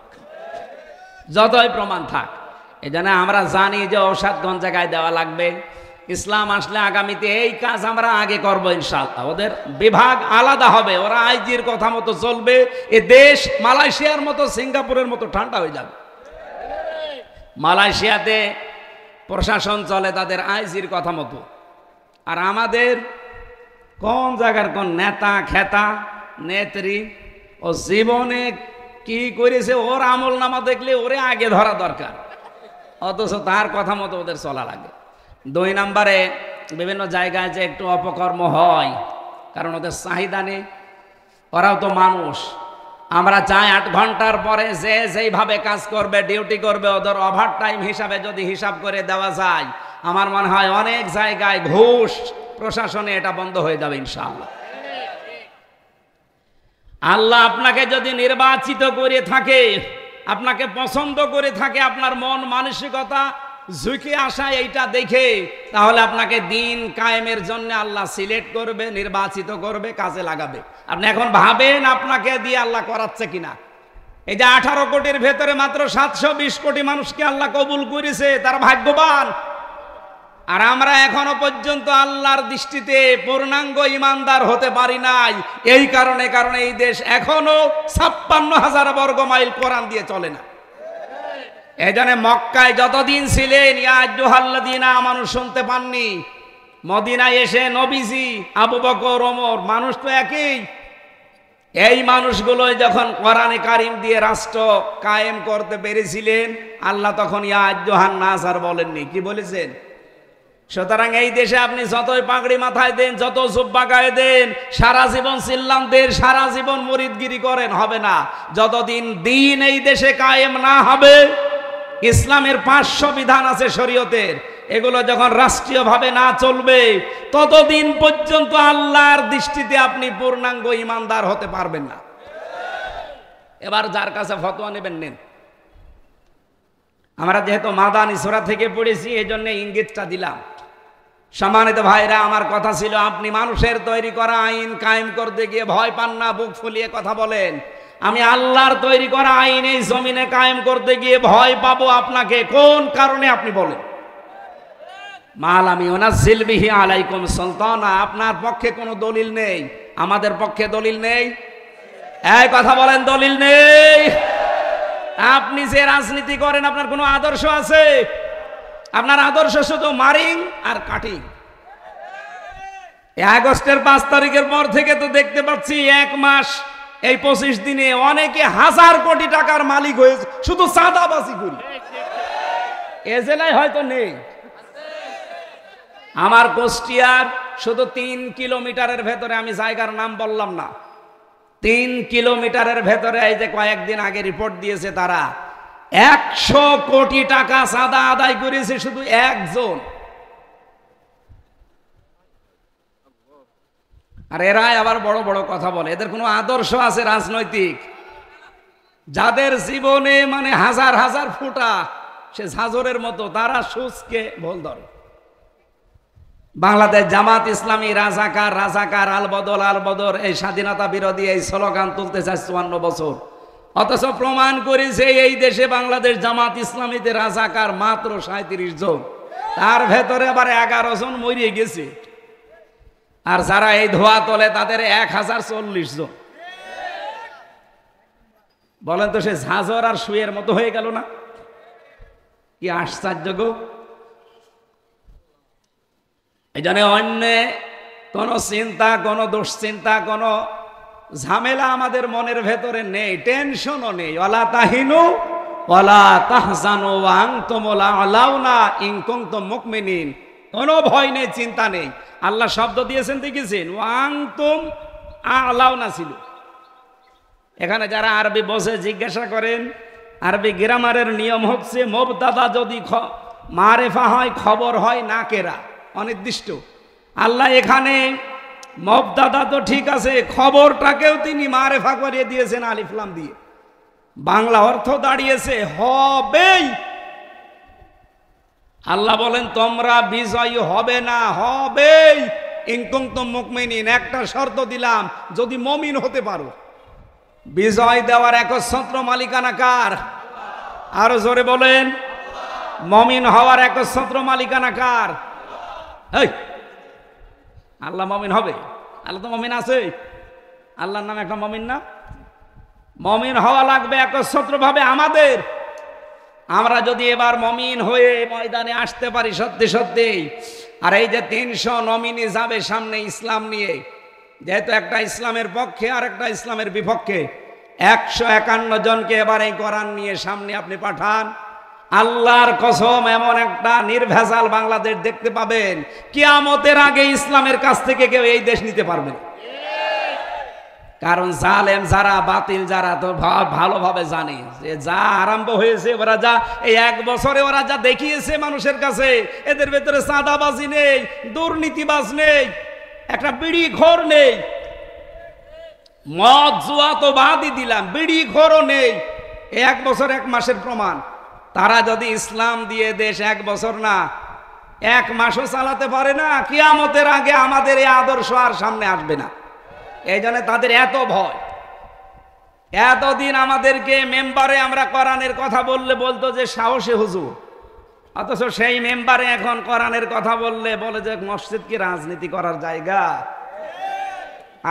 যতই প্রমাণ থাক। এই জন্য আমরা জানি যে ঔষধ কোন জায়গায় দেওয়া লাগবে। ইসলাম আসলে আগামীতে এই কাজ আমরা আগে করবো ইনশাআল্লাহ। ওদের বিভাগ আলাদা হবে, ওরা আইজির কথা মতো চলবে। এ দেশ মালয়েশিয়ার মতো সিঙ্গাপুরের মতো ঠান্ডা হয়ে যাবে। মালয়েশিয়াতে প্রশাসন চলে তাদের আইজির কথা মতো, আর আমাদের কোন জায়গার কোন নেতা খেতা নেত্রী ও জীবনে কি করেছে ওর আমল নামা দেখলে ওরে আগে ধরা দরকার, অথচ তার কথা মতো ওদের চলা লাগে। 2 নম্বরে বিভিন্ন জায়গায় যে একটু অপকর্ম হয়, কারণ ওদের চাহিদা নেই, ওরাও তো মানুষ। আমরা চাই 8 ঘন্টার পরে যে যেইভাবে কাজ করবে, ডিউটি করবে, ওদের ওভার টাইম হিসাবে যদি হিসাব করে দেওয়া যায়, আমার মনে হয় অনেক জায়গায় ঘুষ প্রশাসনে এটা বন্ধ হয়ে যাবে ইনশাআল্লাহ। আল্লাহ আপনাকে যদি নির্বাচিত করে থাকে, আপনাকে পছন্দ করে থাকে, আপনার মন মানসিকতা ঝুঁকে আসা এইটা দেখে, তাহলে আপনাকে দিন কায়েমের জন্য আল্লাহ সিলেক্ট করবে, নির্বাচিত করবে, কাজে লাগাবে। আপনি এখন ভাবেন আপনাকে দিয়ে আল্লাহ করাচ্ছে কিনা। এই যে 18 কোটির ভেতরে মাত্র 720 কোটি মানুষকে আল্লাহ কবুল করেছে, তারা ভাগ্যবান। আর আমরা এখনো পর্যন্ত আল্লাহর দৃষ্টিতে পূর্ণাঙ্গ ইমানদার হতে পারি নাই। এই কারণে এই দেশ এখনো 56,000 বর্গ মাইল কোরআন দিয়ে চলে না। এই জন্য মক্কায় যতদিন ছিলেন ইয়া আইয়ুহাল্লাযীনা আমানু শুনতে পাননি, মদিনায় এসে নবীজি, আবু বকর, ওমর, মানুষ তো একই। এই মানুষগুলো যখন কোরআনে কারিম দিয়ে রাষ্ট্র কায়েম করতে পেরেছিলেন, আল্লাহ তখন ইয়া আইয়ুহান নাস আর বলেননি, কি বলেছেন? সুতরাং এই দেশে আপনি যতই পাগড়ি মাথায় দেন, যত জুব্বা গায়ে দেন, সারা জীবন চিল্লান দেন, সারা জীবন মুরিদগিরি করেন, হবে না। যতদিন দিন এই দেশে কায়েম না হবে, ইসলামের 500 বিধান আছে শরীয়তের, এগুলো যখন রাষ্ট্রীয়ভাবে না চলবে, ততদিন পর্যন্ত আল্লাহর দৃষ্টিতে আপনি পূর্ণাঙ্গ ইমানদার হতে পারবেন না। এবার যার কাছে ফতোয়া নেবেন নেন। আমরা যেহেতু মাদানী সূরা থেকে পড়েছি, এই জন্য ইঙ্গিতটা দিলাম। সম্মানিত ভাইরা, আমার কথা ছিল, আপনি মানুষের তৈরি করা আইন কায়েম করতে গিয়ে ভয় পান না, বুক ফুলিয়ে কথা বলেন। আমি আল্লাহর তৈরি করা আইন এই জমিনে কায়েম করতে গিয়ে ভয় পাবো আপনাকে, কোন কারণে আপনি বলেন? মালামি উনাজ্জিল বিহি আলাইকুম সুলতানা, আপনার পক্ষে কোনো দলিল নেই, আমাদের পক্ষে দলিল নেই। এই কথা বলেন, দলিল নেই। আপনি যে রাজনীতি করেন, আপনার কোনো আদর্শ আছে? আপনার আদর্শ শুধু মারিং আর কাটিং। এই আগস্টের 5 তারিখের পর থেকে তো দেখতে পাচ্ছি 1 মাস এই 25 দিনে অনেকে হাজার কোটি টাকার মালিক হয়েছে শুধু চাঁদাবাজি করি। এ জেলায় হয়তো নেই, আমার কুষ্টিয়ার শুধু 3 কিলোমিটারের ভেতরে, আমি জায়গার নাম বললাম না, 3 কিলোমিটারের ভেতরে এই যে কয়েকদিন আগে রিপোর্ট দিয়েছে তারা 100 কোটি টাকা চাঁদা আদায় করেছে শুধু একজন। আর এরাই আবার বড় বড় কথা বলে, এদের কোনো আদর্শ আছে রাজনৈতিক? যাদের জীবনে মানে হাজার হাজার ফুটা সে ঝাঁঝরের মতো, তারা সুচকে ভুল ধরে। বাংলাদেশ জামাত ইসলামী রাজাকার রাজাকার আল বদর এই স্বাধীনতা বিরোধী এই স্লোগান তুলতে চায় 54 বছর, অথচ প্রমাণ করেছে এই দেশে বাংলাদেশ জামাত ইসলামীতে রাজাকার মাত্র 37 জন, তার ভেতরে আবার 11 জন মরিয়ে গেছে। আর যারা এই ধোয়া তোলে তাদের 1040 জন। বলেন তো, সে ঝাঁঝর আর শুয়ের মতো হয়ে গেল না? কি আশ্চর্য গো! এই জন্য অন্য কোনো চিন্তা, কোনো দুশ্চিন্তা, কোনো ঝামেলা আমাদের মনের ভেতরে নেই, টেনশনও নেই। ওয়ালা তাহিনু ওয়ালা তাহজানু ওয়া আনতুমুল আ'লাউনা ইন কুনতুম মুমিনিন। কোনো ভয় নেই, চিন্তা নেই। আল্লাহ শব্দ দিয়েছেন, দেখেছেন, ওয়া আনতুম আ'লাউনা ছিল। এখানে যারা আরবি বসে জিজ্ঞাসা করেন, আরবি গ্রামারের নিয়ম হচ্ছে মুবতাদা যদি মারেফা হয়, খবর হয় নাকেরা, অনির্দিষ্ট। আল্লাহ এখানে মুবতাদা তো ঠিক আছে, খবরটাকেও তিনি মারেফা করিয়ে দিয়েছেন আলিফ লাম দিয়ে। বাংলা অর্থ দাঁড়িয়েছে হবেই। আল্লাহ বলেন তোমরা বিজয়ী হবে না, হবেই। ইন কুনতুম মুমিনিন, একটা শর্ত দিলাম, যদি মুমিন হতে পারো। বিজয় দেওয়ার একচ্ছত্র মালিকানা কার? আরো জোরে বলেন। মুমিন হওয়ার একচ্ছত্র মালিকানা কার? আল্লাহ মুমিন হবে? আল্লাহ তো মুমিন আছে, আল্লাহর নাম একটা মুমিন না? মুমিন হওয়া লাগবে একচ্ছত্র ভাবে আমাদের। আমরা যদি এবার মুমিন হয়ে ময়দানে আসতে পারি সত্যি সত্যি, আর এই যে 300 নমিনি যাবে সামনে ইসলাম নিয়ে, যেহেতু একটা ইসলামের পক্ষে আর একটা ইসলামের বিপক্ষে, 151 জনকে এবার এই কোরআন নিয়ে সামনে আপনি পাঠান, আল্লাহর কসম এমন একটা নির্ভেজাল বাংলাদেশ দেখতে পাবেন, কিয়ামতের আগে ইসলামের কাছ থেকে কেউ এই দেশ নিতে পারবে না। কারণ জালেম যারা, বাতিল যারা তো ভালোভাবে জানে যে যা আরম্ভ হয়েছে, ওরা যা এই 1 বছরে ওরা যা দেখিয়েছে মানুষের কাছে, এদের ভেতরে চাঁদাবাজি নেই, দুর্নীতিবাজ নেই, একটা বিড়ি ঘর নেই, মদ জুয়া তো বাদই দিলাম, বিড়ি ঘরও নেই। 1 বছর 1 মাসের প্রমাণ। তারা যদি ইসলাম দিয়ে দেশ 1 বছর না 1 মাসও চালাতে পারে না, কিয়ামতের আগে আমাদের এই আদর্শ আর সামনে আসবে না। এই জন্য তাদের এত ভয়। এতদিন আমাদেরকে মেম্বারে আমরা কোরআনের কথা বললে বলতো যে সাহসী হুজুর, অথচ সেই মেম্বারে এখন কোরআনের কথা বললে বলে যে মসজিদ কি রাজনীতি করার জায়গা?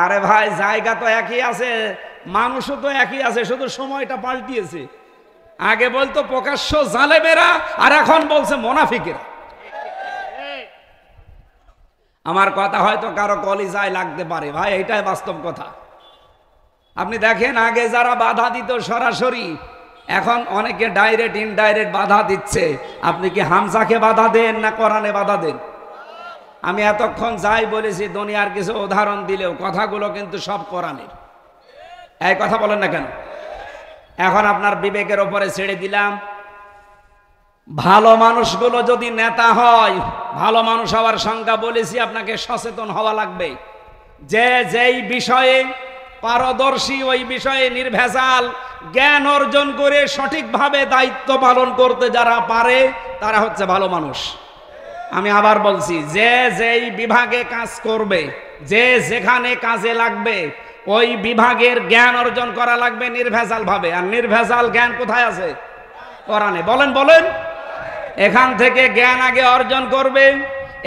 আরে ভাই, জায়গা তো একই আছে, মানুষও তো একই আছে, শুধু সময়টা পাল্টিয়েছে। আগে বলতো প্রকাশ্য জালেমেরা, আর এখন বলছে মুনাফিকেরা। আমার কথা হয়তো কারো কলিজায় লাগতে পারে ভাই, এটাই বাস্তব কথা। আপনি দেখেন, আগে যারা বাধা দিত সরাসরি, এখন অনেকে ডাইরেক্ট ইনডাইরেক্ট বাধা দিচ্ছে। আপনি কি হামজাকে বাধা দেন না কোরআনে বাধা দেন? আমি এতক্ষণ যাই বলেছি, দুনিয়ার কিছু উদাহরণ দিলেও কথাগুলো কিন্তু সব কোরআনের। এই কথা বলেন না কেন? এখন আপনার বিবেকের ওপরে ছেড়ে দিলাম। ভালো মানুষগুলো যদি নেতা হয়, ভালো মানুষ হওয়ার সংজ্ঞা বলেছি, আপনাকে সচেতন হওয়া লাগবে। যে যেই বিষয়ে পারদর্শী, ওই বিষয়ে নির্ভেজাল জ্ঞান অর্জন করে সঠিকভাবে দায়িত্ব পালন করতে যারা পারে, তারা হচ্ছে ভালো মানুষ। আমি আবার বলছি, যে যেই বিভাগে কাজ করবে, যে যেখানে কাজে লাগবে, ওই বিভাগের জ্ঞান অর্জন করা লাগবে নির্ভেজাল ভাবে। আর নির্ভেজাল জ্ঞান কোথায় আছে? কোরআনে। বলেন বলেন। এখান থেকে জ্ঞান আগে অর্জন করবে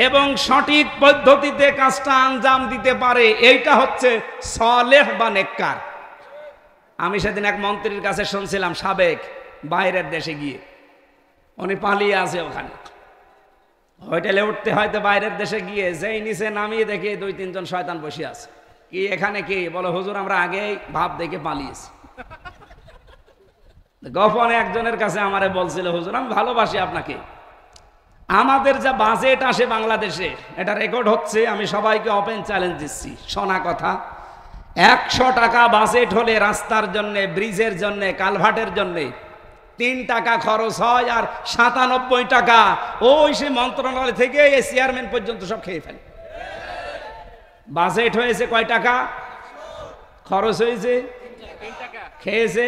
এবং সঠিক পদ্ধতিতে কাজটা আঞ্জাম দিতে পারে, এইটা হচ্ছে সালেহ বা নেককার। আমি সেদিন এক মন্ত্রীর কাছে শুনছিলাম, সাবেক, বাইরের দেশে গিয়ে, উনি পালিয়ে আছে ওখানে। হোটেলে উঠতে হয়তো বাইরের দেশে গিয়ে যেই নিচে নামিয়ে দেখে 2-3 জন শয়তান বসে আছে। কি এখানে কি বলে, হুজুর আমরা আগেই ভাব দেখে পালিয়েছি। গোপনে একজনের কাছে আমারে বলছিল, হুজুর আমি ভালোবাসি আপনাকে, আমাদের যা বাজেট আসে বাংলাদেশে, এটা রেকর্ড হচ্ছে, আমি সবাইকে ওপেন চ্যালেঞ্জ দিচ্ছি, শোনা কথা, 100 টাকা বাজেট হলে রাস্তার জন্য, ব্রিজের জন্য, কালভার্টের জন্য 3 টাকা খরচ হয়, আর 97 টাকা ওই সে মন্ত্রণালয় থেকে এই চেয়ারম্যান পর্যন্ত সব খেয়ে ফেলে। বাজেট হয়েছে কয় টাকা, খরচ হয়েছে খেয়েছে।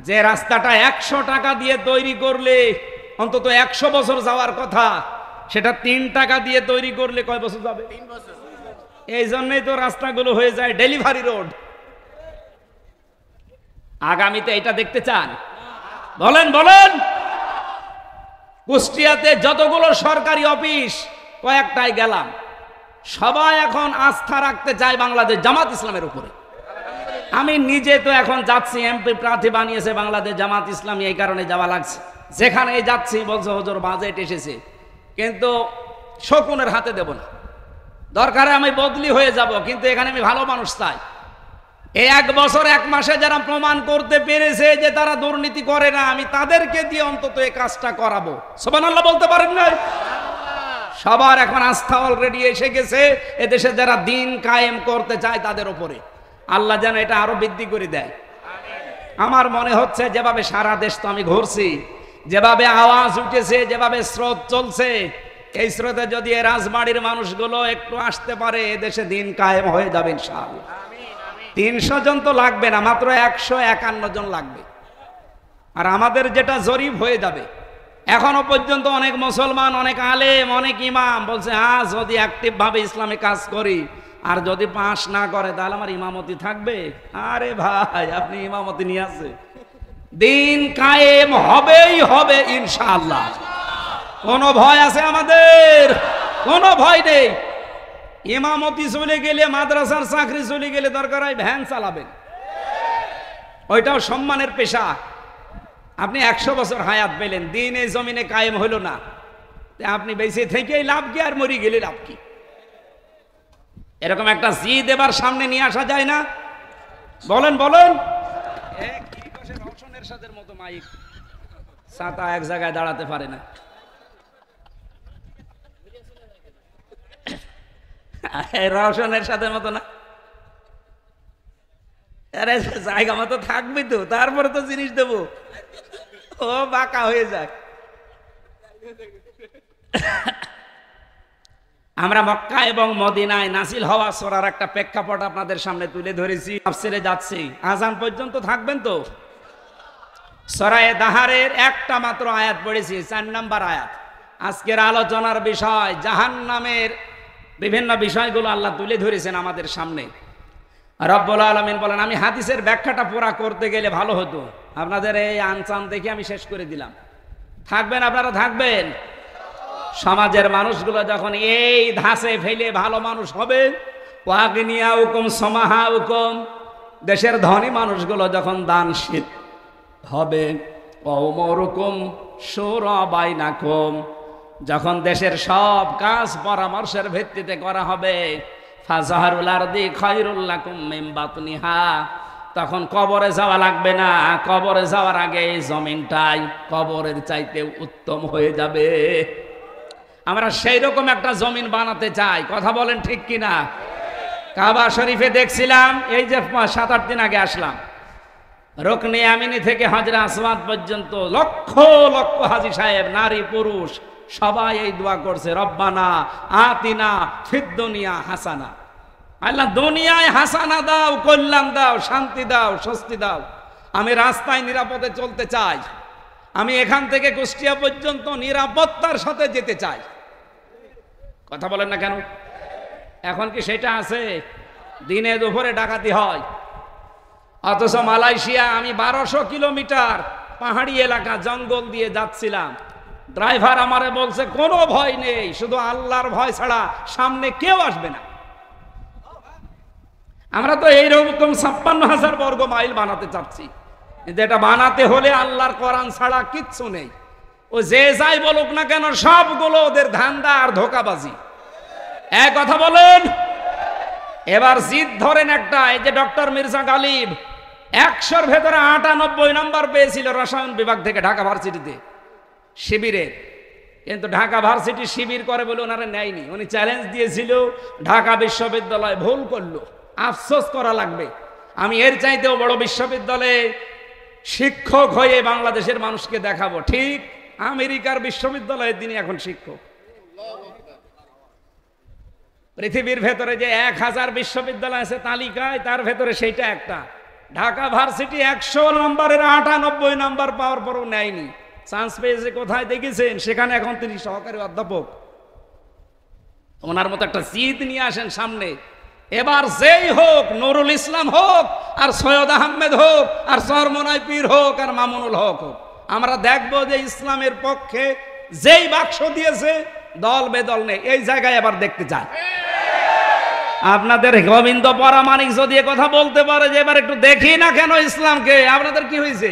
যে রাস্তাটা 100 টাকা দিয়ে তৈরি করলে অন্তত 100 বছর যাওয়ার কথা, সেটা 3 টাকা দিয়ে তৈরি করলে কয় বছর যাবে? 3 বছর। এই জন্যই তো রাস্তাগুলো হয়ে যায় ডেলিভারি রোড। আগামীতে এটা দেখতে চান? বলেন বলেন। কুষ্টিয়াতে যতগুলো সরকারি অফিস, কয়েকটায় গেলাম, সবাই এখন আস্থা রাখতে চায় বাংলাদেশ জামাত ইসলামের উপরে। আমি নিজে তো এখন যাচ্ছি, এমপি প্রার্থী বানিয়েছে বাংলাদেশ জামাত ইসলামী, এই কারণে যাওয়া লাগছে। যেখানে যাচ্ছি বলছে হুজুর বাজেট এসেছে, কিন্তু শকুনের হাতে দেব না, দরকারে আমি বদলি হয়ে যাব, কিন্তু এখানে আমি ভালো মানুষ চাই। এই 1 বছর 1 মাসে যারা প্রমাণ করতে পেরেছে যে তারা দুর্নীতি করে না, আমি তাদেরকে দিয়ে অন্তত এই কাজটা করাবো। সুবহানাল্লাহ বলতে পারেন না? সবার এখন আস্থা অলরেডি এসে গেছে এদেশে যারা দিন কায়েম করতে চায় তাদের উপরে। আল্লাহ যেন এটা আরো বৃদ্ধি করে দেয়। আমার মনে হচ্ছে যেভাবে সারা দেশ তো আমি ঘুরছি, যেভাবে আওয়াজ উঠেছে, যেভাবে স্রোত চলছে, এই স্রোতে যদি রাজবাড়ির মানুষগুলো একটু আসতে পারে, এদেশে দিন কায়েম হয়ে যাবে ইনশাআল্লাহ। 300 জন তো লাগবে না, মাত্র 151 জন লাগবে। আর আমাদের যেটা জরিপ হয়ে যাবে, এখনো পর্যন্ত অনেক মুসলমান, অনেক আলেম, অনেক ইমাম বলছে হ্যাঁ যদি অ্যাক্টিভ ভাবে ইসলামে কাজ করি, আর যদি পাস না করে তাহলে আমার ইমামতি থাকবে। আরে ভাই, আপনি ইমামতি নিয়ে আসে, দিন কায়েম হবেই হবে ইনশাআল্লাহ। কোনো ভয় আছে আমাদের? কোনো ভয় নেই। ইমামতি চলে গেলে, মাদ্রাসার চাকরি চলে গেলে দরকার হয় ভ্যান চালাবেন, ওইটাও সম্মানের পেশা। আপনি 100 বছর হায়াত পেলেন, দিন এই জমিনে কায়েম হইল না, আপনি বেঁচে থেকেই লাভ কি, আর মরি গেলে লাভ কি? এরকম একটা জিদ এবার সামনে নিয়ে আসা যায় না? বলেন বলেন। রওশনের সাথে মতো মাইক, ছাতা এক জায়গায় দাঁড়াতে পারে না। রওশনের সাথে মতো না, আরে জায়গা মতো থাকবি তো, তারপরে তো জিনিস দেবো, ও বাঁকা হয়ে যায়। আমরা মক্কা এবং মদিনায় নাসিল হওয়া সূরার একটা প্রেক্ষাপট আপনাদের সামনে তুলে ধরেছি। তাফসিরে যাচ্ছি, আজান পর্যন্ত থাকবেন তো। সূরা দাহারের একটা মাত্র আয়াত পড়েছি, 4 নম্বর আয়াত। আজকের আলোচনার বিষয় জাহান্নামের বিভিন্ন বিষয়গুলো আল্লাহ তুলে ধরেছেন আমাদের সামনে। রব্বুল আলামিন বলেন, আমি হাদিসের ব্যাখ্যাটা পুরা করতে গেলে ভালো হতো, আপনাদের এই আনচান দেখে আমি শেষ করে দিলাম। থাকবেন আপনারা? থাকবেন। সমাজের মানুষগুলো যখন এই ধাসে ফেলে ভালো মানুষ হবে, ওয়াগনিয়া হুকুম সমাহা হুকুম, দেশের ধনী মানুষগুলো যখন দানশীল হবে, ওমরুকুম শুরা বাইনাকুম, যখন দেশের সব কাজ পরামর্শের ভিত্তিতে করা হবে, ফাজাহারুল আরদি খায়রুল লাকুম মিন বাতনিহা, তখন কবরে যাওয়া লাগবে না, কবরে যাওয়ার আগে এই জমিনটাই কবরের চাইতে উত্তম হয়ে যাবে। আমরা সেই রকম একটা জমিন বানাতে চাই, কথা বলেন ঠিক কিনা? কাবা শরীফে দেখছিলাম, এই যে 7-8 দিন আগে আসলাম, রুকনে আমিনি থেকে হজরে আসওয়াদ পর্যন্ত লক্ষ লক্ষ হাজী সাহেব, নারী পুরুষ সবাই এই দোয়া করছে, রব্বানা আতিনা ফিদ দুনিয়া হাসানা, আল্লাহ দুনিয়ায় হাসানা দাও, কল্যাণ দাও, শান্তি দাও, স্বস্তি দাও। আমি রাস্তায় নিরাপদে চলতে চাই, আমি এখান থেকে কুষ্টিয়া পর্যন্ত নিরাপত্তার সাথে যেতে চাই। কথা বলেন না কেন? এখন কি সেটা আছে? দিনে দুপুরে ডাকাতি হয়, অথচ মালয়েশিয়া আমি 1200 কিলোমিটার পাহাড়ি এলাকা জঙ্গল দিয়ে যাচ্ছিলাম, ড্রাইভার আমারে বলছে কোনো ভয় নেই, শুধু আল্লাহর ভয় ছাড়া সামনে কেউ আসবে না। আমরা তো এইরকম 56,000 বর্গ মাইল বানাতে চাচ্ছি, যেটা বানাতে হলে আল্লাহর কোরআন ছাড়া কিচ্ছু নেই। ও যে যাই বলুক না কেন সবগুলো ওদের ধান্দা আর ধোকাবাজি। এক কথা বলেন। এবার জিদ ধরেন একটা, এই যে ডক্টর মির্জা গালিব 100-র ভেতরে 98 নাম্বার পেয়েছিল রসায়ন বিভাগ থেকে ঢাকা ভার্সিটিতে শিবিরে, কিন্তু ঢাকা ভার্সিটি শিবির করে বলে ওনারা নেয়নি। উনি চ্যালেঞ্জ দিয়েছিল, ঢাকা বিশ্ববিদ্যালয় ভুল করলো, আফসোস করা লাগবে। আমি এর চাইতেও বড় বিশ্ববিদ্যালয়ে শিক্ষক হয়ে বাংলাদেশের মানুষকে দেখাবো। ঠিক আমেরিকার বিশ্ববিদ্যালয়ে তিনি এখন শিক্ষক। পৃথিবীর ভেতরে যে 1000 বিশ্ববিদ্যালয় আছে তালিকায়, তার ভেতরে সেইটা একটা। ঢাকা ভার্সিটি 100 নম্বরের 98 নাম্বার পাওয়ার পরও নেয়নি। চান্স পেয়েছে কোথায় দেখেছেন? সেখানে এখন তিনি সহকারী অধ্যাপক। ওনার মতো একটা জিদ নিয়ে আসেন সামনে। এবার যেই হোক, নুরুল ইসলাম হোক আর সৈয়দ আহমেদ হোক আর চরমনাই পীর হোক আর মামুনুল হক হোক, আমরা দেখবো যে ইসলামের পক্ষে যেই বাক্স দিয়েছে দল বেদল নেই, এই জায়গায় আবার দেখতে চাই। আপনাদের গোবিন্দ পরামানিক যদি কথা বলতে পারে যে এবার একটু দেখি না কেন ইসলামকে, আপনাদের কি হয়েছে?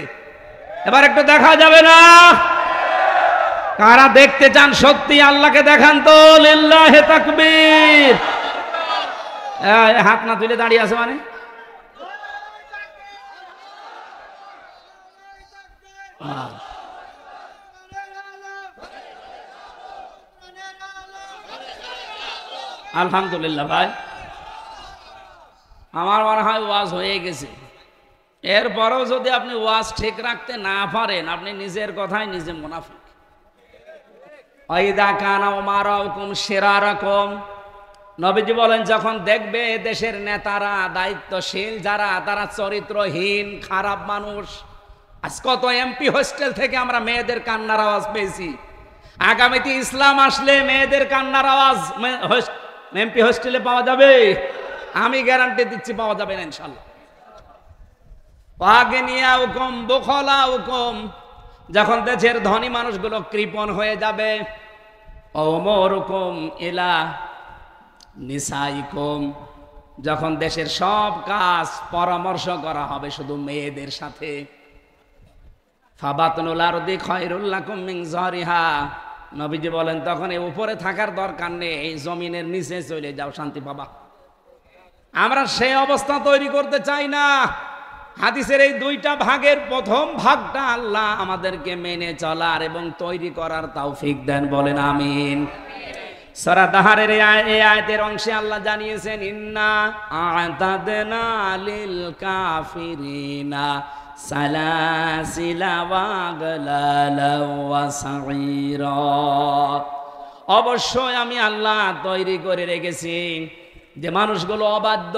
এবার একটু দেখা যাবে না? কারা দেখতে চান সত্যি আল্লাহকে দেখান তো, লিল্লাহে তাকবীর। হাত না তুলে দাঁড়িয়ে আছে মানে? আলহামদুলিল্লাহ ভাই, আমার মনে হয় ওয়াজ হয়ে গেছে। এরপরেও যদি আপনি ওয়াজ ঠিক রাখতে না পারেন, আপনি নিজের কথায় নিজে মুনাফিক। ওয়াইদা কানা উমারাকুম শিরারাকুম, নবীজি বলেন যখন দেখবে দেশের নেতারা, দায়িত্বশীল যারা, তারা চরিত্রহীন খারাপ মানুষ। আজ কত এমপি হোস্টেল থেকে আমরা মেয়েদের কান্নার আওয়াজ পেয়েছি। আগামীতে ইসলাম আসলে মেয়েদের কান্নার আওয়াজ এমপি হোস্টেলে পাওয়া যাবে? আমি গ্যারান্টি দিচ্ছি পাওয়া যাবে না ইনশাল্লাহ। পাগনিয়া হুকুম বুখলা হুকুম, যখন দেশের ধনী মানুষগুলো কৃপণ হয়ে যাবে, ওমরুকুম ইলা নিসাইকুম, যখন দেশের সব কাজ পরামর্শ করা হবে শুধু মেয়েদের সাথে, ফাবাতুল আরদি খায়রুল লাকুম মিন যারিহা, নবীজি বলেন তখন এই উপরে থাকার দরকার নেই, এই জমিনের নিচে চলে যাও, শান্তি পাবা। আমরা সেই অবস্থা তৈরি করতে চাই না। হাদিসের এই দুইটা ভাগের প্রথম ভাগটা আল্লাহ আমাদেরকে মেনে চলার এবং তৈরি করার তৌফিক দেন, বলেন আমিন। সূরা দাহারের এই আয়াতের অংশে আল্লাহ জানিয়েছেন, ইন্না আ'তাদনা লিল কাফিরিনা সালাসিলা ওয়া আগলালা ওয়া সাঈরা, অবশ্যই আমি আল্লাহ তৈরি করে রেখেছি যে মানুষগুলো অবাধ্য,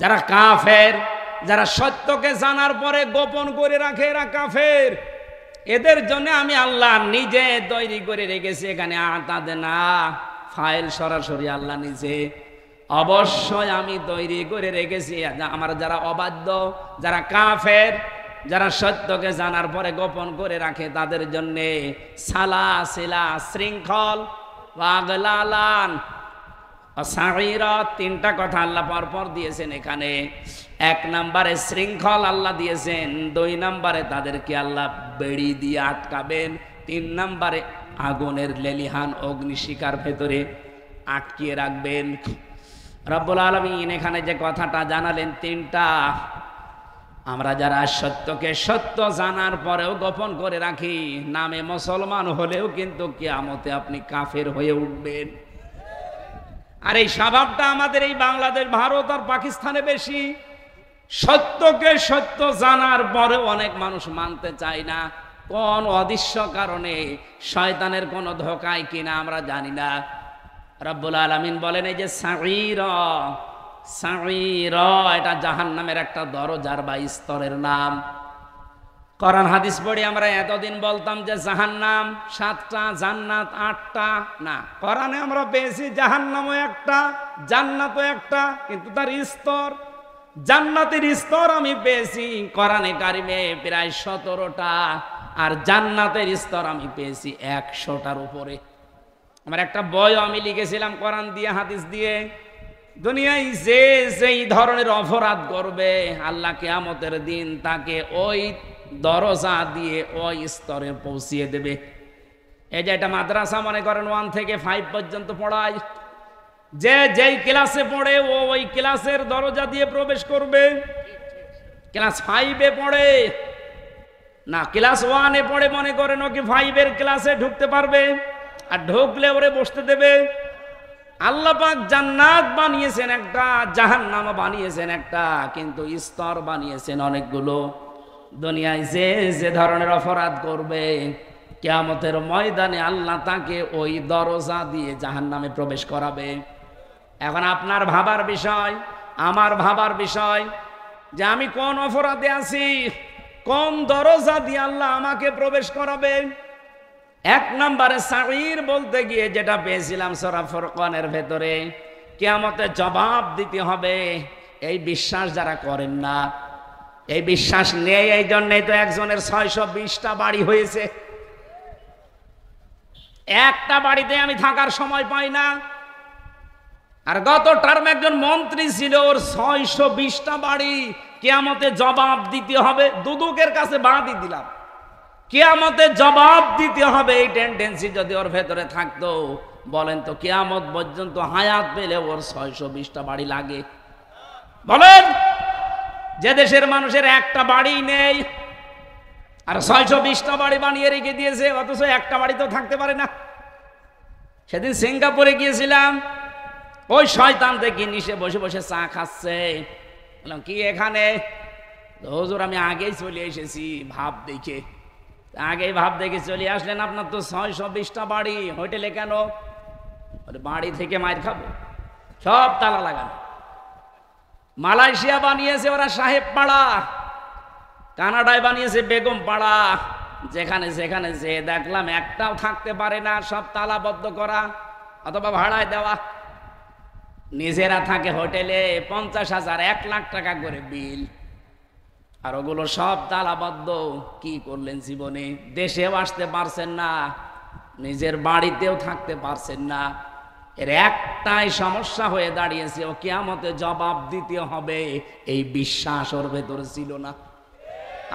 যারা কাফের, যারা সত্যকে জানার পরে গোপন করে রাখে, এরা কাফের। এদের জন্য আমি আল্লাহ নিজে তৈরি করে রেখেছি। এখানে আ'তাদনা ফাইল সরাসরি আল্লাহ নিজে, অবশ্যই আমি তৈরি করে রেখেছি আমার যারা অবাধ্য, যারা কাফের, যারা সত্যকে জানার পরে গোপন করে রাখে, তাদের জন্য সালাসিলা শৃঙ্খল, আগলালান, সাঈরা, তিনটা কথা আল্লাহ পরপর দিয়েছেন এখানে। 1 নম্বরে শৃঙ্খল আল্লাহ দিয়েছেন, 2 নম্বরে তাদেরকে আল্লাহ বেড়ি দিয়ে আটকাবেন, 3 নম্বরে আগুনের লেলিহান অগ্নিশিখার ভেতরে আটকিয়ে রাখবেন। রব্বুল আলামিন এখানে যে কথাটা জানালেন তিনটা, আমরা যারা সত্যকে সত্য জানার পরেও গোপন করে রাখি, নামে মুসলমান হলেও কিন্তু কিয়ামতে আপনি কাফের হয়ে উঠবেন। আর এই স্বভাবটা আমাদের এই বাংলাদেশ, ভারত আর পাকিস্তানে বেশি। সত্যকে সত্য জানার পরে অনেক মানুষ মানতে চায় না, কোন অদৃশ্য কারণে, শয়তানের কোন ধোঁকায় কিনা আমরা জানি না। রব্বুল আলামিন বলেন এই যে সাঈরা, সাঈরা এটা জাহান্নামের একটা দরজার বা স্তরের নাম। কোরআন হাদিস পড়ে আমরা এতদিন বলতাম যে জাহান্নাম 7টা, জান্নাত 8টা। না, কোরআনে আমরা পেয়েছি জাহান্নামও একটা, জান্নাতও একটা, কিন্তু তার স্তর, জান্নাতের স্তর আমি পেয়েছি কোরআনে কারিমে প্রায় 17টা, আর জান্নাতের স্তর আমি পেয়েছি 100টার উপরে। আমার একটা বই আমি লিখেছিলাম কোরআন দিয়ে হাদিস দিয়ে, দুনিয়ায় যে যেই ধরনের অপরাধ করবে আল্লাহ কিয়ামতের দিন তাকে ওই দরজা দিয়ে ওই স্তরে পৌঁছিয়ে দেবে। এই যে এটা মাদ্রাসা মনে করেন 1 থেকে 5 পর্যন্ত পড়ায়, যে যেই ক্লাসে পড়ে ও ওই ক্লাসের দরজা দিয়ে প্রবেশ করবে। ক্লাস 5-এ পড়ে না, ক্লাস 1-এ পড়ে মনে করেন ওকে 5-এর ক্লাসে ঢুকতে পারবে, আর ঢুকলে ওরে বসতে দেবে। আল্লাহ পাক জান্নাত বানিয়েছেন একটা, জাহান্নাম বানিয়েছেন একটা, কিন্তু স্তর বানিয়েছেন অনেকগুলো। দুনিয়ায় যে যে ধরনের অপরাধ করবে, কিয়ামতের ময়দানে আল্লাহ তাকে ওই দরজা দিয়ে জাহান্নামে প্রবেশ করাবে। এখন আপনার ভাবার বিষয়, আমার ভাবার বিষয়, যে আমি কোন অপরাধে আছি, কোন দরজা দিয়ে আল্লাহ আমাকে প্রবেশ করাবে। 1 নম্বরে সাঈর বলতে গিয়ে যেটা পেয়েছিলাম সূরা ফুরকানের ভেতরে, কিয়ামতে জবাব দিতে হবে। এই বিশ্বাস যারা করেন না, এই বিশ্বাস নেই, এই জন্যই তো একজনের 620টা বাড়ি হয়েছে। একটা বাড়িতে আমি থাকার সময় পাই না। আর গত টার্মে একজন মন্ত্রী ছিল, ওর 620টা বাড়ি। কিয়ামতে জবাব দিতে হবে। দুদকের কাছে বাদই দিলাম, কিয়ামতে জবাব দিতে হবে। এই টেন্ডেন্সি যদি ওর ভেতরে থাকতো, বলেন তো কিয়ামত পর্যন্ত হায়াত পেলে ওর 620টা বাড়ি লাগে? বলেন, যে দেশের মানুষের একটা বাড়ি নেই আর 620টা বাড়ি বানিয়ে রেখে দিয়েছে, অথচ একটা বাড়িতেও থাকতে পারে না। সেদিন সিঙ্গাপুরে গিয়েছিলাম, ওই শয়তান থেকে নিচে বসে বসে চা খাচ্ছে। বললাম কি এখানে? হুজুর আমি আগেই চলে এসেছি ভাব দেখে। আগেই ভাব দেখে চলে আসলেন, আপনার তো 620টা বাড়ি, হোটেলে কেন? বাড়ি থেকে মায়ের খাবো, সব তালা লাগানো। মালয়েশিয়া বানিয়েছে ওরা সাহেব পাড়া, কানাডায় বানিয়েছে বেগম পাড়া। যেখানে যেখানে যে দেখলাম একটাও থাকতে পারে না, সব তালাবদ্ধ করা অথবা ভাড়ায় দেওয়া। নিজেরা থাকে হোটেলে, 50,000 1 লাখ টাকা করে বিল, আর ওগুলো সব তালাবদ্ধ। কি করলেন জীবনে? দেশেও আসতে পারছেন না, নিজের বাড়িতেও থাকতে পারছেন না। এর একটাই সমস্যা হয়ে দাঁড়িয়েছে, ও কিয়ামতে জবাব দিতে হবে। এই বিশ্বাস ওর ভেতরে ছিল না।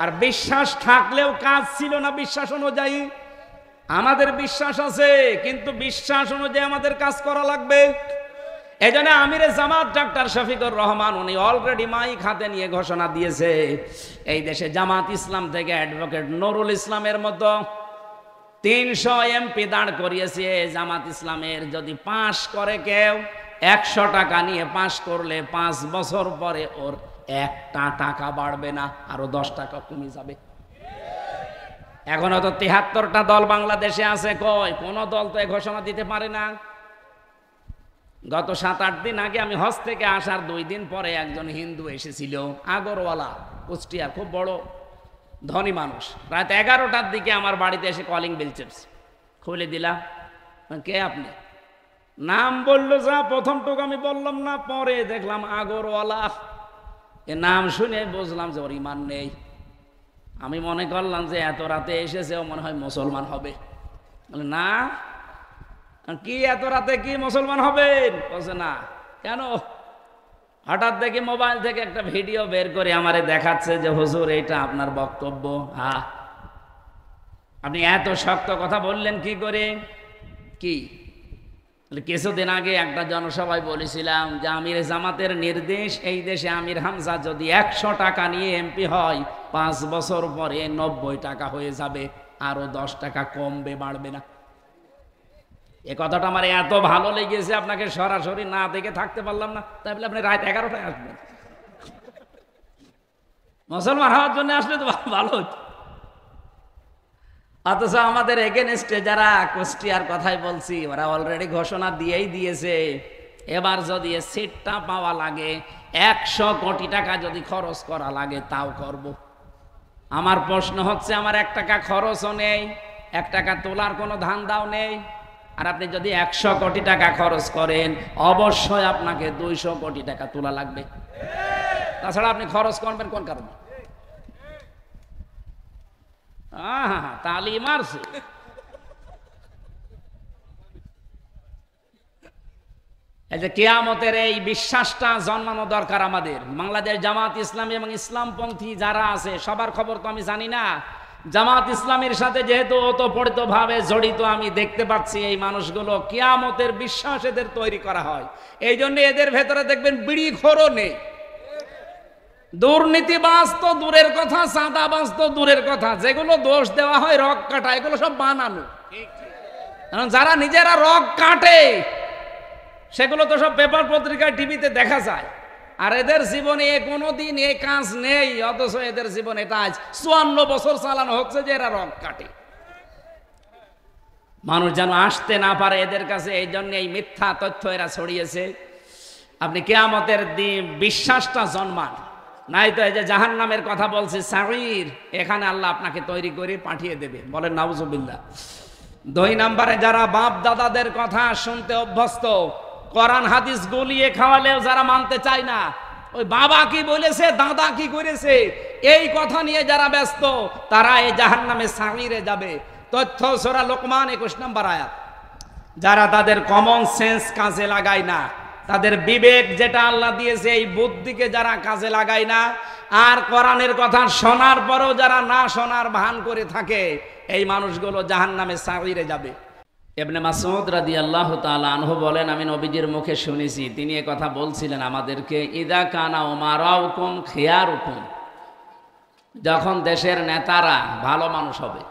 আর বিশ্বাস থাকলেও কাজ ছিল না বিশ্বাস অনুযায়ী। আমাদের বিশ্বাস আছে, কিন্তু বিশ্বাস অনুযায়ী আমাদের কাজ করা লাগবে। এই জন্য আমিরে জামাত ডাক্তার শফিকুর রহমান উনি অলরেডি মাইক হাতে নিয়ে ঘোষণা দিয়েছে, এই দেশে জামাত ইসলাম থেকে অ্যাডভোকেট নুরুল ইসলামের মতো 300 এমপি দাঁড় করিয়েছে জামাত ইসলামের। যদি পাশ করে কেউ, 100 টাকা নিয়ে পাশ করলে 5 বছর পরে ওর 1টা টাকা বাড়বে না, আরো 10 টাকা কমে যাবে। এখনো তো 73টা দল বাংলাদেশে আছে, কই কোন দল তো এই ঘোষণা দিতে পারে না। গত 7-8 দিন আগে আমি হজ থেকে আসার 2 দিন পরে একজন হিন্দু এসেছিল, আগরওয়ালা, কুষ্টিয়ার, খুব বড় ধনী মানুষ। রাত 11টার দিকে আমার বাড়িতে এসে কলিং বেল চেপছে, খুলে দিলাম। কে আপনি? নাম বললো, যা প্রথমটুকু আমি বললাম না, পরে দেখলাম আগরওয়ালা। এ নাম শুনে বুঝলাম যে ওর ইমান নেই। আমি মনে করলাম যে এত রাতে এসেছে ও মনে হয় মুসলমান হবে। না, কি এত রাতে কি মুসলমান হবেন? বলছে না। কেন? হঠাৎ দেখি মোবাইল থেকে একটা ভিডিও বের করে আমারে দেখাচ্ছে যে হুজুর এটা আপনার বক্তব্য। হ্যাঁ, আপনি এত শক্ত কথা বললেন কি করে? কি কিছুদিন আগে একটা জনসভায় বলেছিলাম যে আমির জামাতের নির্দেশ, এই দেশে আমির হামজা যদি 100 টাকা নিয়ে এমপি হয়, 5 বছর পরে 90 টাকা হয়ে যাবে, আরো 10 টাকা কমবে, বাড়বে না। এ কথাটা আমার এত ভালো লেগেছে, আপনাকে সরাসরি না দেখে থাকতে পারলাম না। তাই বলে আপনি রাত 11টায় আসবেন? মুসলমান হওয়ার জন্য আসলে তো ভালো হতো। অথচ আমাদের এগেনস্টে যারা কুষ্টিয়ার কথাই বলছি, ওরা অলরেডি ঘোষণা দিয়েই দিয়েছে, এবার যদি সিটটা পাওয়া লাগে 100 কোটি টাকা যদি খরচ করা লাগে তাও করব। আমার প্রশ্ন হচ্ছে, আমার 1 টাকা খরচও নেই, 1 টাকা তোলার কোনো ধান্দাও নেই। আর আপনি যদি 100 কোটি টাকা খরচ করেন, অবশ্যই আপনাকে 200 কোটি টাকা তোলা লাগবে। তাছাড়া আপনি খরচ করবেন কোন কারণে? তালি মারছে। এই যে কিয়ামতের এই বিশ্বাসটা জন্মানো দরকার আমাদের। বাংলাদেশ জামাত ইসলামী এবং ইসলামপন্থী যারা আছে সবার খবর তো আমি জানি না, জামাত ইসলামের সাথে যেহেতু ওতপ্রোতভাবে জড়িত, আমি দেখতে পাচ্ছি এই মানুষগুলো কিয়ামতের বিশ্বাস এদের তৈরি করা হয়। এই জন্য এদের ভেতরে দেখবেন বিড়িখোরও নেই, দুর্নীতিবাজ তো দূরের কথা, চাঁদাবাজ তো দূরের কথা, যেগুলো দোষ দেওয়া হয় রগ কাটা, এগুলো সব বানানো। কারণ যারা নিজেরা রগ কাটে সেগুলো তো সব পেপার পত্রিকায় টিভিতে দেখা যায়, আর এদের জীবনে কোনোদিন এই কাজ নেই, অথচ এদের জীবনে এটা আজ 54 বছর চালানো হচ্ছে যে এরা রগ কাটে। মানুষ যেন আসতে না পারে এদের কাছে, এই জন্য এই মিথ্যা তথ্য এরা ছড়িয়েছে। আপনি কিয়ামতের দিন বিশ্বাসটা জন্মান, নাই তো এই যে জাহান্নামের কথা বলছে সাঈর, এখানে আল্লাহ আপনাকে তৈরি করে পাঠিয়ে দেবে, বলেন নাউজুবিল্লাহ। 2 নম্বরে যারা বাপ দাদাদের কথা শুনতে অভ্যস্ত, কোরআন হাদিস গলিয়ে খাওয়ালেও যারা মানতে চায় না, ওই বাবা কি বলেছে দাদা কি করেছে এই কথা নিয়ে যারা ব্যস্ত, তারা এই জাহান্নামে সাঈরে যাবে। তথ্য সূরা লোকমান 21 নম্বর আয়াত। যারা তাদের কমন সেন্স কাজে লাগায় না, তাদের বিবেক যেটা আল্লাহ দিয়েছে এই বুদ্ধিকে যারা কাজে লাগায় না, আর কোরআনের কথা শোনার পরেও যারা না শোনার ভান করে থাকে, এই মানুষগুলো জাহান্নামে সাঈরে যাবে। ইবনে মাসউদ রাদিয়াল্লাহু তাআলা আনহু বলেন, আমি নবীজির মুখে শুনেছি, তিনি এ কথা বলছিলেন আমাদেরকে, ইদা কানা উমারাউকুম খিয়ারুকুম, যখন দেশের নেতারা ভালো মানুষ হবে।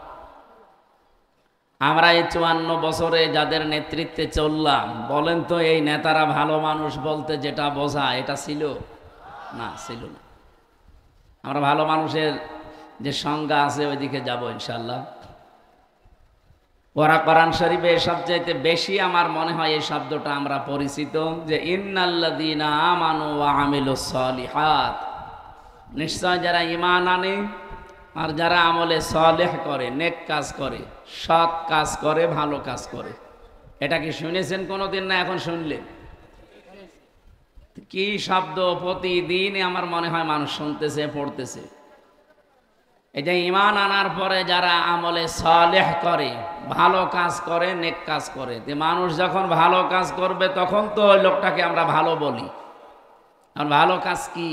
আমরা এই 54 বছরে যাদের নেতৃত্বে চললাম, বলেন তো এই নেতারা ভালো মানুষ বলতে যেটা বোঝায় এটা ছিল না? ছিল না। আমরা ভালো মানুষের যে সংজ্ঞা আছে ওইদিকে যাব ইনশাআল্লাহ। ওরা কোরআন শরীফে সবচাইতে বেশি আমার মনে হয় এই শব্দটা আমরা পরিচিত, যে ইন্নাল্লাযীনা আমানু ওয়া আমিলুস সালিহাত, নিশ্চয় যারা ঈমান আনে আর যারা আমলে সালেহ করে, নেক কাজ করে, সৎ কাজ করে, ভালো কাজ করে। এটা কি শুনেছেন কোনোদিন? না এখন শুনলেন? কি শব্দ প্রতিদিন আমার মনে হয় মানুষ শুনতেছে, পড়তেছে। এটা ঈমান আনার পরে যারা আমলে সালেহ করে, ভালো কাজ করে, নেক কাজ করে, মানুষ যখন ভালো কাজ করবে তখন তো ওই লোকটাকে আমরা ভালো বলি। আর ভালো কাজ কি?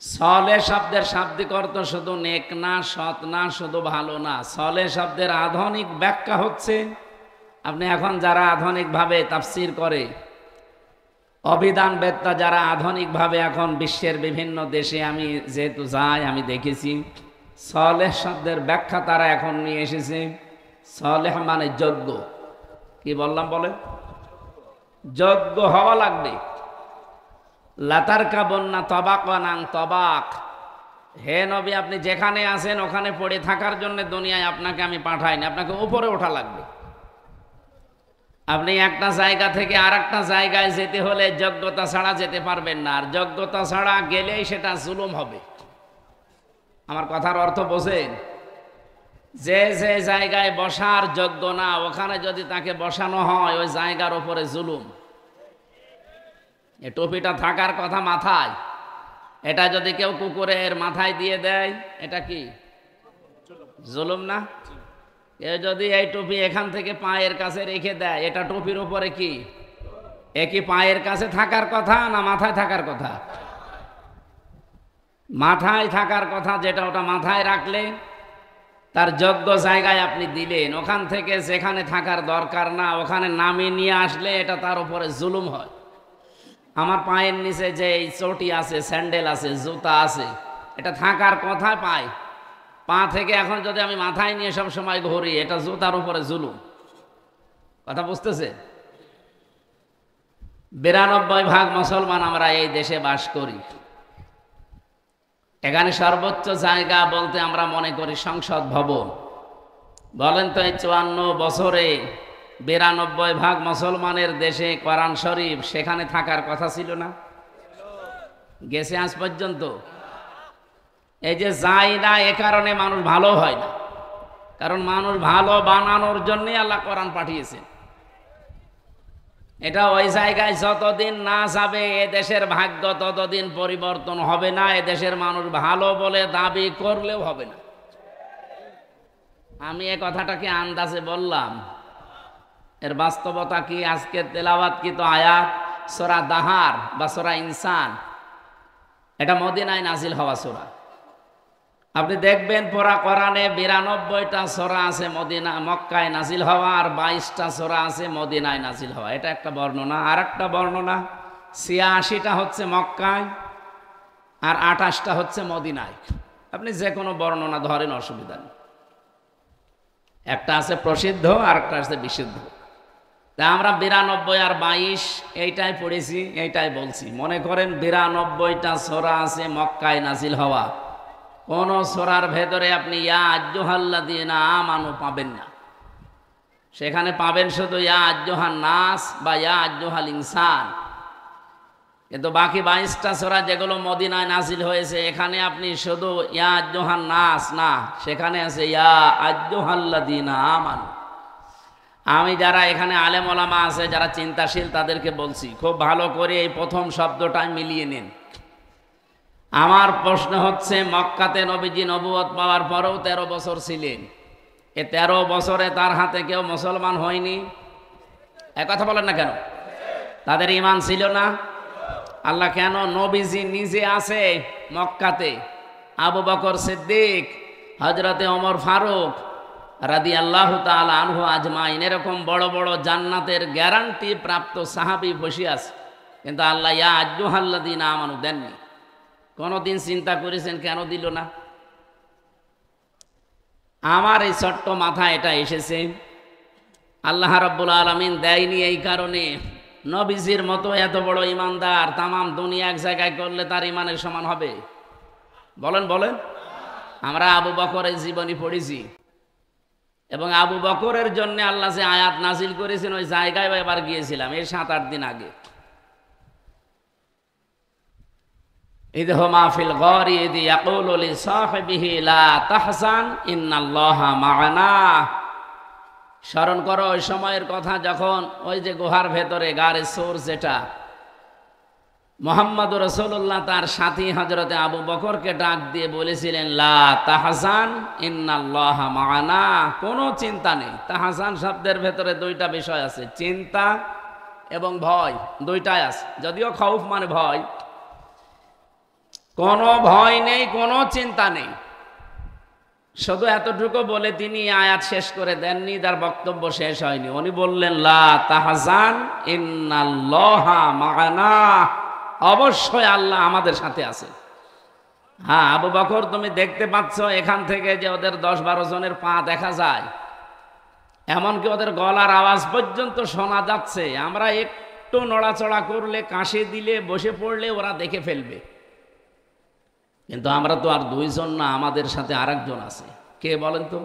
সলে শব্দের শাব্দিক অর্থ শুধু নেক না, সৎ না, শুধু ভালো না। সলে শব্দের আধুনিক ব্যাখ্যা হচ্ছে, আপনি এখন যারা আধুনিকভাবে তাফসীর করে, অভিধান বেত্তা যারা আধুনিকভাবে এখন বিশ্বের বিভিন্ন দেশে আমি যেহেতু যাই, আমি দেখেছি সলেহ শব্দের ব্যাখ্যা তারা এখন নিয়ে এসেছে। সলেহ মানে যোগ্য। কি বললাম বলে? যোগ্য হওয়া লাগবে। লাতারকা বন্যা তবাকানাং তবাক, হে নবী আপনি যেখানে আছেন ওখানে পড়ে থাকার জন্য দুনিয়ায় আপনাকে আমি পাঠাইনি, আপনাকে উপরে ওঠা লাগবে। আপনি একটা জায়গা থেকে আর একটা জায়গায় যেতে হলে যোগ্যতা ছাড়া যেতে পারবেন না, আর যোগ্যতা ছাড়া গেলেই সেটা জুলুম হবে। আমার কথার অর্থ বোঝেন? যে যে জায়গায় বসার যোগ্য না, ওখানে যদি তাকে বসানো হয় ওই জায়গার উপরে জুলুম। এই টুপিটা থাকার কথা মাথায়, এটা যদি কেউ কুকুরের মাথায় দিয়ে দেয় এটা কি জুলুম না? কেউ যদি এই টুপি এখান থেকে পায়ের কাছে রেখে দেয়, এটা টুপির উপরে কি একই পায়ের কাছে থাকার কথা না মাথায় থাকার কথা? মাথায় থাকার কথা, যেটা ওটা মাথায় রাখলে তার যোগ্য জায়গায় আপনি দিলেন, ওখান থেকে যেখানে থাকার দরকার না ওখানে নামিয়ে নিয়ে আসলে এটা তার উপরে জুলুম হয়। আমার পায়ের নিচে যে এই চটি আছে, স্যান্ডেল আছে, জুতা আছে, এটা থাকার কথা পায়, পা থেকে এখন যদি আমি মাথায় নিয়ে সব সময় ঘুরি, এটা জুতার উপরে জুলুম। কথা বুঝতেছে? 92% মুসলমান আমরা এই দেশে বাস করি। এখানে সর্বোচ্চ জায়গা বলতে আমরা মনে করি সংসদ ভবন। বলেন তো এই 54 বছরে 92% মুসলমানের দেশে কোরআন শরীফ, সেখানে থাকার কথা ছিল না? গেছে আজ পর্যন্ত? এই যে যায় না, এ কারণে মানুষ ভালো হয় না, কারণ মানুষ ভালো বানানোর জন্য আল্লাহ কোরআন পাঠিয়েছে। এটা ওই জায়গায় যতদিন না যাবে এ দেশের ভাগ্য ততদিন পরিবর্তন হবে না। এ দেশের মানুষ ভালো বলে দাবি করলেও হবে না। আমি এ কথাটাকে আন্দাজে বললাম, এর বাস্তবতা কি? আজকে তেলাওয়াত কি তো আয়াত সূরা দাহার বা সূরা ইনসান, এটা মদিনায় নাজিল হওয়া সূরা। আপনি দেখবেন পুরা কোরআনে 92টা সূরা আছে মদিনা মক্কায় নাজিল হওয়া, আর 22টা সূরা আছে মদিনায় নাজিল হওয়া। এটা একটা বর্ণনা। আর একটা বর্ণনা 86টা হচ্ছে মক্কায় আর 28টা হচ্ছে মদিনায়। আপনি যে কোনো বর্ণনা ধরেন, অসুবিধা নেই। একটা আছে প্রসিদ্ধ আর একটা আছে বিশুদ্ধ। তা আমরা 92 আর 22 এইটাই পড়েছি, এইটাই বলছি। মনে করেন 92টা সূরা আছে মক্কায় নাজিল হওয়া, কোন সূরার ভেতরে আপনি ইয়া আইয়ুহাল্লাযীনা আমানু পাবেন না। সেখানে পাবেন শুধু ইয়া আইয়ুহান নাস বা ইয়া আইয়ুহাল ইনসান। কিন্তু বাকি 22টা সূরা যেগুলো মদিনায় নাজিল হয়েছে, এখানে আপনি শুধু ইয়া আইয়ুহান নাস না, সেখানে আছে ইয়া আইয়ুহাল্লাযীনা আমানু। আমি যারা এখানে আলেম ওলামা আছে, যারা চিন্তাশীল, তাদেরকে বলছি খুব ভালো করে এই প্রথম শব্দটা মিলিয়ে নিন। আমার প্রশ্ন হচ্ছে, মক্কাতে নবীজি নবুয়ত পাওয়ার পরেও 13 বছর ছিলেন। এ 13 বছরে তার হাতে কেউ মুসলমান হয়নি? এক কথা বলেন না কেন? তাদের ঈমান ছিল না? আল্লাহ কেন? নবীজি নিজে আছে মক্কাতে, আবু বকর সিদ্দিক, হযরতে ওমর ফারুক রাদিয়াল্লাহু তাআলা আনহু আজমাইন, এরকম বড় বড় জান্নাতের গ্যারান্টি প্রাপ্ত সাহাবী বসে আছে, কিন্তু আল্লাহ ইয়া আইয়ুহাল্লাযীনা আমানু দেননি। কোনদিন চিন্তা করেছেন কেন দিল না? আমার এই ছোট্ট মাথা এটা এসেছে, আল্লাহ রাব্বুল আলামিন দেয়নি এই কারণে, নবীজির মতো এত বড় ইমানদার তামাম দুনিয়া এক জায়গায় করলে তার ইমানের সমান হবে? বলেন বলেন। আমরা আবু বকরের জীবনী পড়েছি, এবং আবু বকরের জন্য আল্লাহ যে আয়াত নাজিল করেছেন ওই জায়গায় এবার গিয়েছিলাম এই 7-8 দিন আগে। ইদহুমা ফিল গারি ইদ ইয়াকুলু লিসাহিবিহি লা তাহজান ইন্নাল্লাহা মা'ানা। স্মরণ করো ওই সময়ের কথা, যখন ওই যে গুহার ভেতরে গারে সূর, যেটা মুহাম্মদুর রাসূলুল্লাহ তার সাথী হযরতে আবু বকরকে ডাক দিয়ে বলেছিলেন, লা তাহজান ইন্নাল্লাহা মা'ানা, কোনো চিন্তা নেই। তাহজান শব্দের ভেতরে দুইটা বিষয় আছে, চিন্তা এবং ভয়, দুইটাই আছে। যদিও খাউফ মানে ভয়, কোনো ভয় নেই, কোনো চিন্তা নেই। শুধু এতটুকু বলে তিনি আয়াত শেষ করে দেননি, তার বক্তব্য শেষ হয়নি। উনি বললেন, লা তাহজান ইন্নাল্লাহা মা'ানা, অবশ্যই আল্লাহ আমাদের সাথে আছে। হ্যাঁ আবু বকর, তুমি দেখতে পাচ্ছ এখান থেকে যে ওদের 10-12 জনের পা দেখা যায়, এমনকি ওদের গলার আওয়াজ পর্যন্ত শোনা যাচ্ছে। আমরা একটু নড়াচড়া করলে, কাশি দিলে, বসে পড়লে ওরা দেখে ফেলবে। কিন্তু আমরা তো আর 2 জন না, আমাদের সাথে আরেকজন আছে। কে বলেন তো?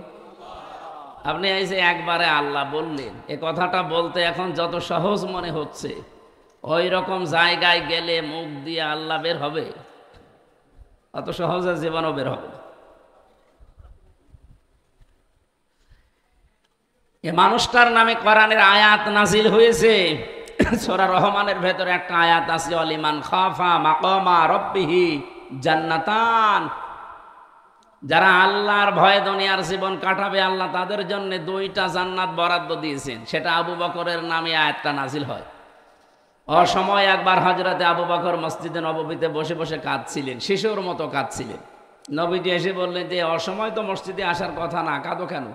আপনি এই যে একবারে আল্লাহ বললেন, এ কথাটা বলতে এখন যত সহজ মনে হচ্ছে, ওই রকম জায়গায় গেলে মুখ দিয়ে আল্লাহ বের হবে? অত সহজে জীবনও বের হবে না। এ মানুষটার নামে কোরআনের আয়াত নাজিল হয়েছে। সূরা রহমানের ভেতরে একটা আয়াত আছে, ওয়ালিমান খাফা মাকামা রাব্বিহি জান্নাতান। যারা আল্লাহর ভয়ে দুনিয়ার জীবন কাটাবে, আল্লাহ তাদের জন্য 2টা জান্নাত বরাদ্দ দিয়েছেন। সেটা আবু বকরের নামে আয়াতটা নাজিল হয়। অসময় একবার হযরতে আবু বকর মসজিদে নববীতে বসে বসে কাঁদছিলেন, শিশুর মতো কাঁদছিলেন। নবীজি এসে বললেন যে অসময় তো মসজিদে আসার কথা না, কাঁদো কেন?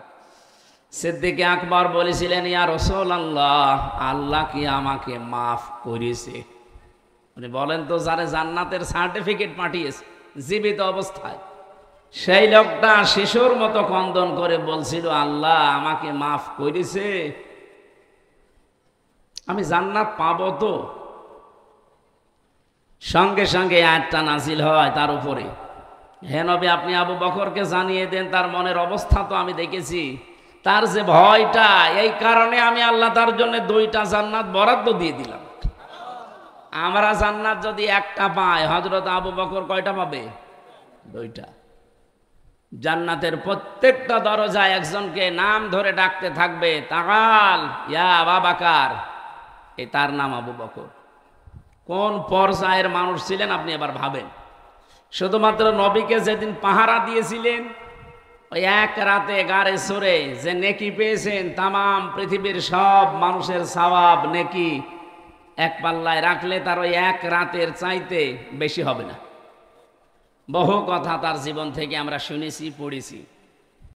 সিদ্দিক আকবর বলেছিলেন, ইয়া রাসূলুল্লাহ, আল্লাহ কি আমাকে মাফ করেছে? উনি বলেন তো, যারা জান্নাতের সার্টিফিকেট পাঠিয়েছে জীবিত অবস্থায়, সেই লোকটা শিশুর মতো ক্রন্দন করে বলছিল, আল্লাহ আমাকে মাফ করেছে, আমি জান্নাত পাবো তো? সঙ্গে সঙ্গে আয়াতটা নাজিল হয় তার উপরে, হে নবী আপনি আবু বকরকে জানিয়ে দেন, তার মনের অবস্থা তো আমি দেখেছি, তার যে ভয়টা, এই কারণে আমি আল্লাহ তার জন্য 2টা জান্নাত বরাদ্দ দিয়ে দিলাম। আমরা জান্নাত যদি একটা পাই, হযরত আবু বকর কয়টা পাবে? 2টা। জান্নাতের প্রত্যেকটা দরজায় একজনকে নাম ধরে ডাকতে থাকবে, তাকাল ইয়া আবু বকর, এই তার নাম আবু বকর। কোন পর্যায়ের মানুষ ছিলেন আপনি এবার ভাবেন। শুধুমাত্র নবীকে যেদিন পাহারা দিয়েছিলেন, ওই এক রাতে গারে সরে যে নেকি পেয়েছেন, তামাম পৃথিবীর সব মানুষের সওয়াব নেকি এক পাল্লায় রাখলে তার ওই এক রাতের চাইতে বেশি হবে না। বহু কথা তার জীবন থেকে আমরা শুনেছি, পড়েছি।